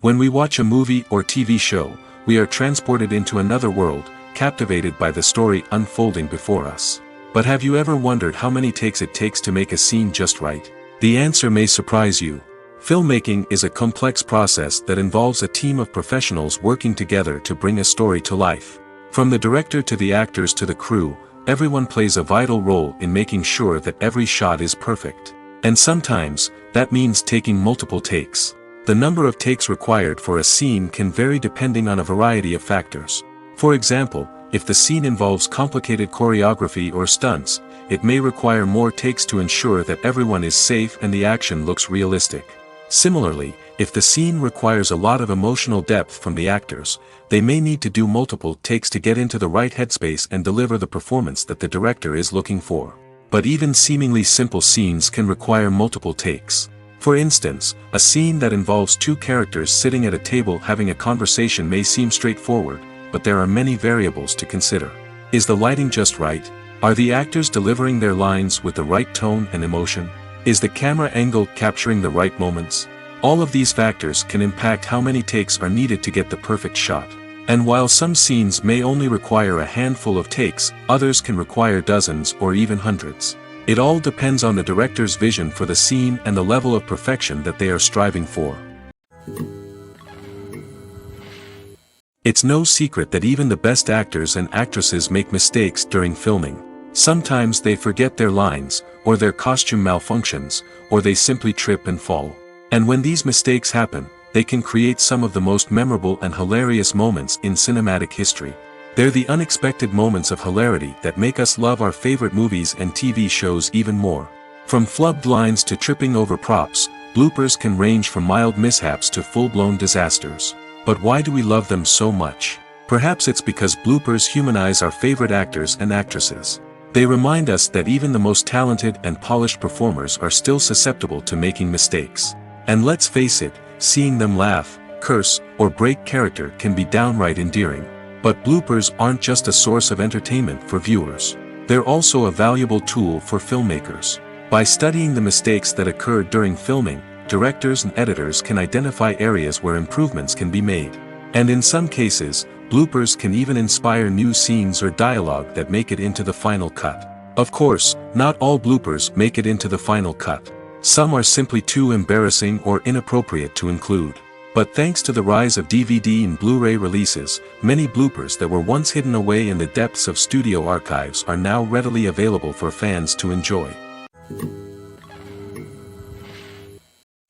A: When we watch a movie or TV show, we are transported into another world, captivated by the story unfolding before us. But have you ever wondered how many takes it takes to make a scene just right? The answer may surprise you. Filmmaking is a complex process that involves a team of professionals working together to bring a story to life. From the director to the actors to the crew, everyone plays a vital role in making sure that every shot is perfect. And sometimes, that means taking multiple takes. The number of takes required for a scene can vary depending on a variety of factors. For example, if the scene involves complicated choreography or stunts, it may require more takes to ensure that everyone is safe and the action looks realistic. Similarly, if the scene requires a lot of emotional depth from the actors, they may need to do multiple takes to get into the right headspace and deliver the performance that the director is looking for. But even seemingly simple scenes can require multiple takes. For instance, a scene that involves two characters sitting at a table having a conversation may seem straightforward, but there are many variables to consider. Is the lighting just right? Are the actors delivering their lines with the right tone and emotion? Is the camera angle capturing the right moments? All of these factors can impact how many takes are needed to get the perfect shot. And while some scenes may only require a handful of takes, others can require dozens or even hundreds. It all depends on the director's vision for the scene and the level of perfection that they are striving for. It's no secret that even the best actors and actresses make mistakes during filming. Sometimes they forget their lines, or their costume malfunctions, or they simply trip and fall. And when these mistakes happen, they can create some of the most memorable and hilarious moments in cinematic history. They're the unexpected moments of hilarity that make us love our favorite movies and TV shows even more. From flubbed lines to tripping over props, bloopers can range from mild mishaps to full-blown disasters. But why do we love them so much? Perhaps it's because bloopers humanize our favorite actors and actresses. They remind us that even the most talented and polished performers are still susceptible to making mistakes. And let's face it, seeing them laugh, curse, or break character can be downright endearing. But bloopers aren't just a source of entertainment for viewers. They're also a valuable tool for filmmakers. By studying the mistakes that occurred during filming, directors and editors can identify areas where improvements can be made. And in some cases, bloopers can even inspire new scenes or dialogue that make it into the final cut. Of course, not all bloopers make it into the final cut. Some are simply too embarrassing or inappropriate to include. But thanks to the rise of DVD and Blu-ray releases, many bloopers that were once hidden away in the depths of studio archives are now readily available for fans to enjoy.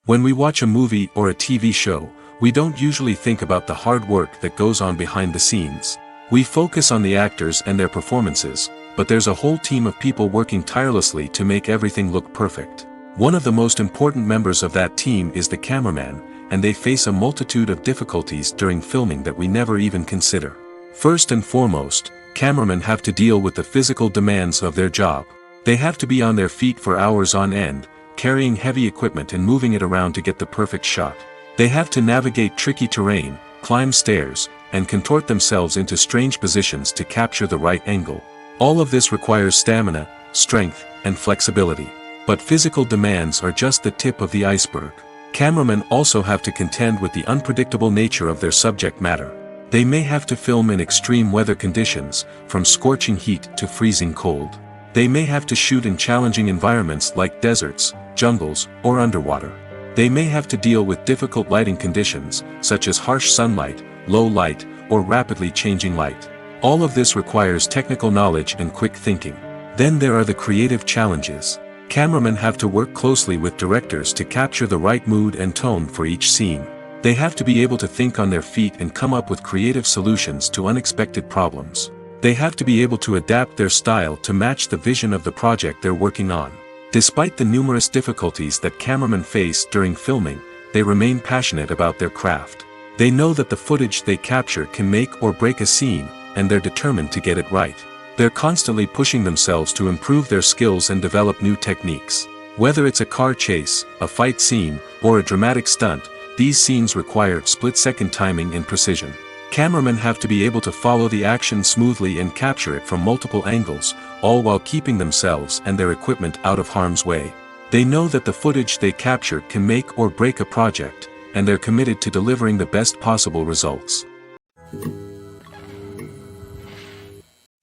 A: When we watch a movie or a TV show, we don't usually think about the hard work that goes on behind the scenes. We focus on the actors and their performances, but there's a whole team of people working tirelessly to make everything look perfect. One of the most important members of that team is the cameraman, and they face a multitude of difficulties during filming that we never even consider. First and foremost, cameramen have to deal with the physical demands of their job. They have to be on their feet for hours on end, carrying heavy equipment and moving it around to get the perfect shot. They have to navigate tricky terrain, climb stairs, and contort themselves into strange positions to capture the right angle. All of this requires stamina, strength, and flexibility. But physical demands are just the tip of the iceberg. Cameramen also have to contend with the unpredictable nature of their subject matter. They may have to film in extreme weather conditions, from scorching heat to freezing cold. They may have to shoot in challenging environments like deserts, jungles, or underwater. They may have to deal with difficult lighting conditions, such as harsh sunlight, low light, or rapidly changing light. All of this requires technical knowledge and quick thinking. Then there are the creative challenges. Cameramen have to work closely with directors to capture the right mood and tone for each scene. They have to be able to think on their feet and come up with creative solutions to unexpected problems. They have to be able to adapt their style to match the vision of the project they're working on. Despite the numerous difficulties that cameramen face during filming, they remain passionate about their craft. They know that the footage they capture can make or break a scene, and they're determined to get it right. They're constantly pushing themselves to improve their skills and develop new techniques. Whether it's a car chase, a fight scene, or a dramatic stunt, these scenes require split-second timing and precision. Cameramen have to be able to follow the action smoothly and capture it from multiple angles, all while keeping themselves and their equipment out of harm's way. They know that the footage they capture can make or break a project, and they're committed to delivering the best possible results.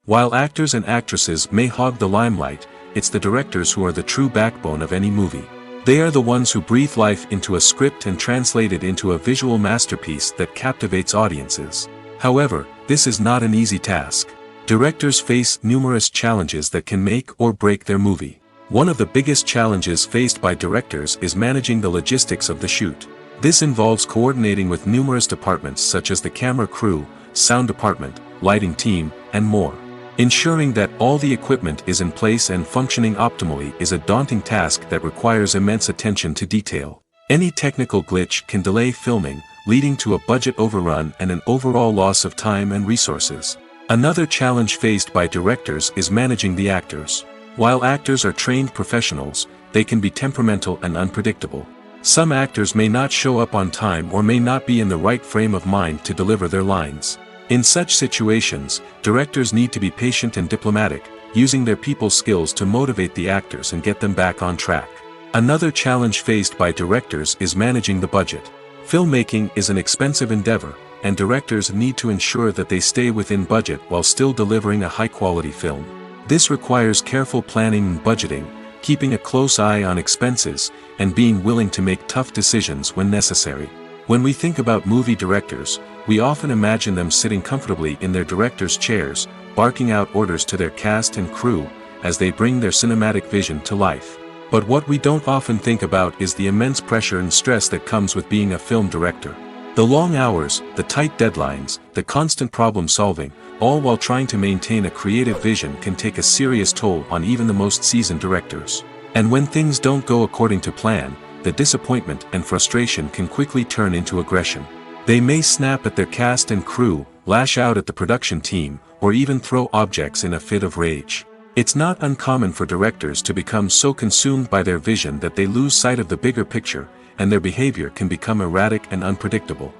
A: While actors and actresses may hog the limelight, it's the directors who are the true backbone of any movie. They are the ones who breathe life into a script and translate it into a visual masterpiece that captivates audiences. However, this is not an easy task. Directors face numerous challenges that can make or break their movie. One of the biggest challenges faced by directors is managing the logistics of the shoot. This involves coordinating with numerous departments such as the camera crew, sound department, lighting team, and more. Ensuring that all the equipment is in place and functioning optimally is a daunting task that requires immense attention to detail. Any technical glitch can delay filming, leading to a budget overrun and an overall loss of time and resources. Another challenge faced by directors is managing the actors. While actors are trained professionals, they can be temperamental and unpredictable. Some actors may not show up on time or may not be in the right frame of mind to deliver their lines. In such situations, directors need to be patient and diplomatic, using their people skills to motivate the actors and get them back on track. Another challenge faced by directors is managing the budget. Filmmaking is an expensive endeavor, and directors need to ensure that they stay within budget while still delivering a high-quality film. This requires careful planning and budgeting, keeping a close eye on expenses, and being willing to make tough decisions when necessary. When we think about movie directors, we often imagine them sitting comfortably in their director's chairs, barking out orders to their cast and crew, as they bring their cinematic vision to life. But what we don't often think about is the immense pressure and stress that comes with being a film director. The long hours, the tight deadlines, the constant problem solving, all while trying to maintain a creative vision can take a serious toll on even the most seasoned directors. And when things don't go according to plan, the disappointment and frustration can quickly turn into aggression. They may snap at their cast and crew, lash out at the production team, or even throw objects in a fit of rage. It's not uncommon for directors to become so consumed by their vision that they lose sight of the bigger picture, and their behavior can become erratic and unpredictable.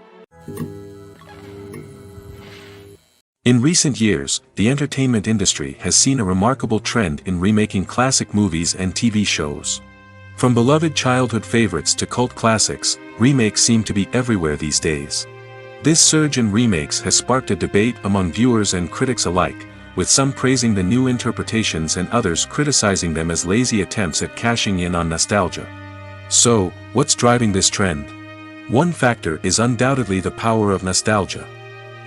A: In recent years, the entertainment industry has seen a remarkable trend in remaking classic movies and TV shows. From beloved childhood favorites to cult classics, remakes seem to be everywhere these days. This surge in remakes has sparked a debate among viewers and critics alike, with some praising the new interpretations and others criticizing them as lazy attempts at cashing in on nostalgia. So, what's driving this trend? One factor is undoubtedly the power of nostalgia.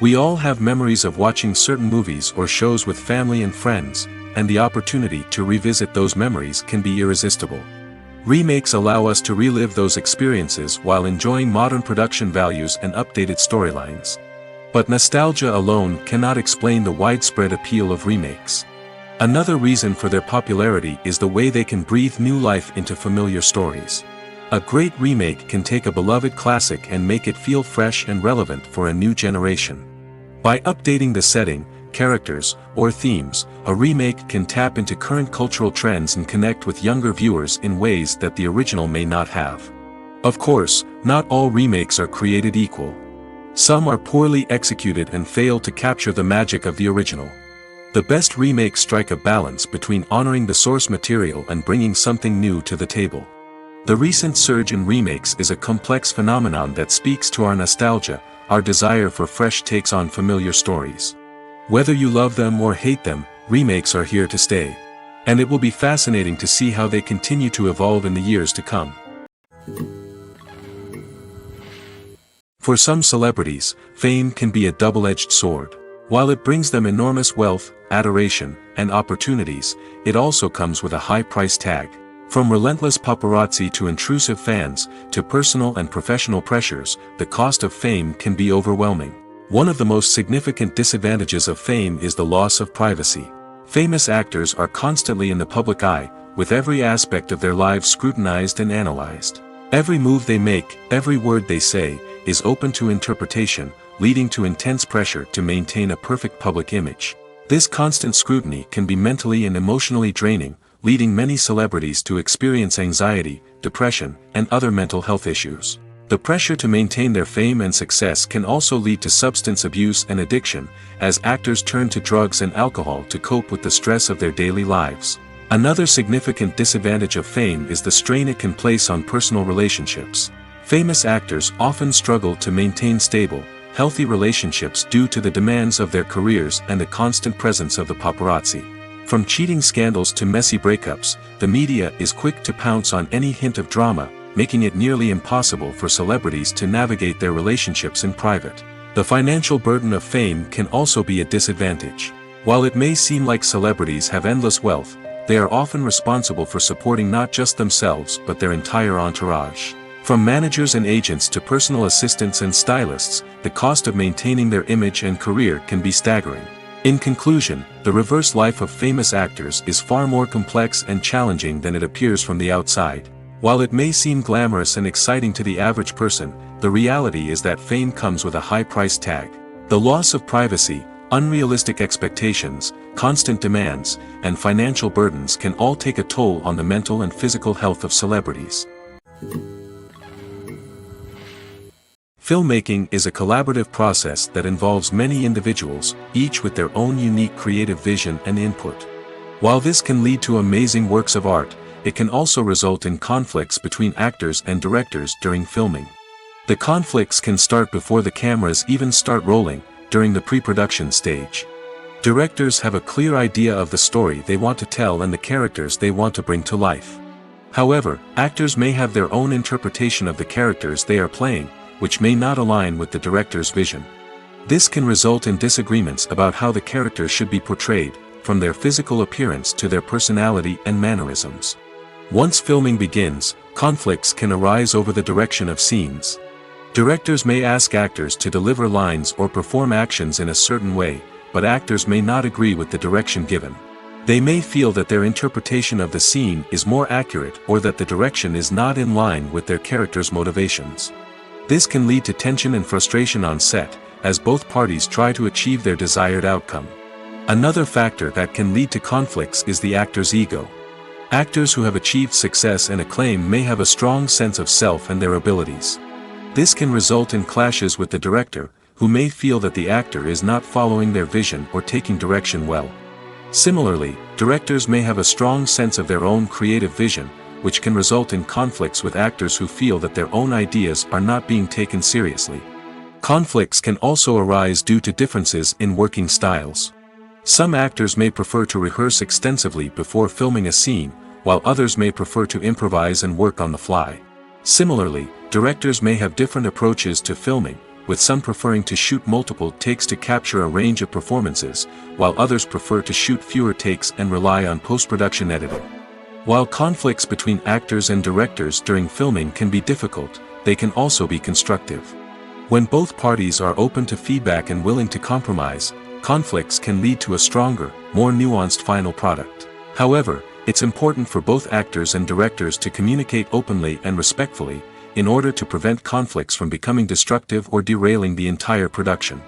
A: We all have memories of watching certain movies or shows with family and friends, and the opportunity to revisit those memories can be irresistible. Remakes allow us to relive those experiences while enjoying modern production values and updated storylines. But nostalgia alone cannot explain the widespread appeal of remakes. Another reason for their popularity is the way they can breathe new life into familiar stories. A great remake can take a beloved classic and make it feel fresh and relevant for a new generation. By updating the setting, characters, or themes, a remake can tap into current cultural trends and connect with younger viewers in ways that the original may not have. Of course, not all remakes are created equal. Some are poorly executed and fail to capture the magic of the original. The best remakes strike a balance between honoring the source material and bringing something new to the table. The recent surge in remakes is a complex phenomenon that speaks to our nostalgia, our desire for fresh takes on familiar stories. Whether you love them or hate them, remakes are here to stay. And it will be fascinating to see how they continue to evolve in the years to come. For some celebrities, fame can be a double-edged sword. While it brings them enormous wealth, adoration, and opportunities, it also comes with a high price tag. From relentless paparazzi to intrusive fans, to personal and professional pressures, the cost of fame can be overwhelming. One of the most significant disadvantages of fame is the loss of privacy. Famous actors are constantly in the public eye, with every aspect of their lives scrutinized and analyzed. Every move they make, every word they say, is open to interpretation, leading to intense pressure to maintain a perfect public image. This constant scrutiny can be mentally and emotionally draining, leading many celebrities to experience anxiety, depression, and other mental health issues. The pressure to maintain their fame and success can also lead to substance abuse and addiction, as actors turn to drugs and alcohol to cope with the stress of their daily lives. Another significant disadvantage of fame is the strain it can place on personal relationships. Famous actors often struggle to maintain stable, healthy relationships due to the demands of their careers and the constant presence of the paparazzi. From cheating scandals to messy breakups, the media is quick to pounce on any hint of drama, making it nearly impossible for celebrities to navigate their relationships in private. The financial burden of fame can also be a disadvantage. While it may seem like celebrities have endless wealth, they are often responsible for supporting not just themselves but their entire entourage. From managers and agents to personal assistants and stylists, the cost of maintaining their image and career can be staggering. In conclusion, the reverse life of famous actors is far more complex and challenging than it appears from the outside. While it may seem glamorous and exciting to the average person, the reality is that fame comes with a high price tag. The loss of privacy, unrealistic expectations, constant demands, and financial burdens can all take a toll on the mental and physical health of celebrities. Filmmaking is a collaborative process that involves many individuals, each with their own unique creative vision and input. While this can lead to amazing works of art, it can also result in conflicts between actors and directors during filming. The conflicts can start before the cameras even start rolling, during the pre-production stage. Directors have a clear idea of the story they want to tell and the characters they want to bring to life. However, actors may have their own interpretation of the characters they are playing, which may not align with the director's vision. This can result in disagreements about how the characters should be portrayed, from their physical appearance to their personality and mannerisms. Once filming begins, conflicts can arise over the direction of scenes. Directors may ask actors to deliver lines or perform actions in a certain way, but actors may not agree with the direction given. They may feel that their interpretation of the scene is more accurate or that the direction is not in line with their character's motivations. This can lead to tension and frustration on set, as both parties try to achieve their desired outcome. Another factor that can lead to conflicts is the actor's ego. Actors who have achieved success and acclaim may have a strong sense of self and their abilities. This can result in clashes with the director, who may feel that the actor is not following their vision or taking direction well. Similarly, directors may have a strong sense of their own creative vision, which can result in conflicts with actors who feel that their own ideas are not being taken seriously. Conflicts can also arise due to differences in working styles. Some actors may prefer to rehearse extensively before filming a scene, while others may prefer to improvise and work on the fly. Similarly, directors may have different approaches to filming, with some preferring to shoot multiple takes to capture a range of performances, while others prefer to shoot fewer takes and rely on post-production editing. While conflicts between actors and directors during filming can be difficult, they can also be constructive. When both parties are open to feedback and willing to compromise, conflicts can lead to a stronger, more nuanced final product. However, it's important for both actors and directors to communicate openly and respectfully, in order to prevent conflicts from becoming destructive or derailing the entire production.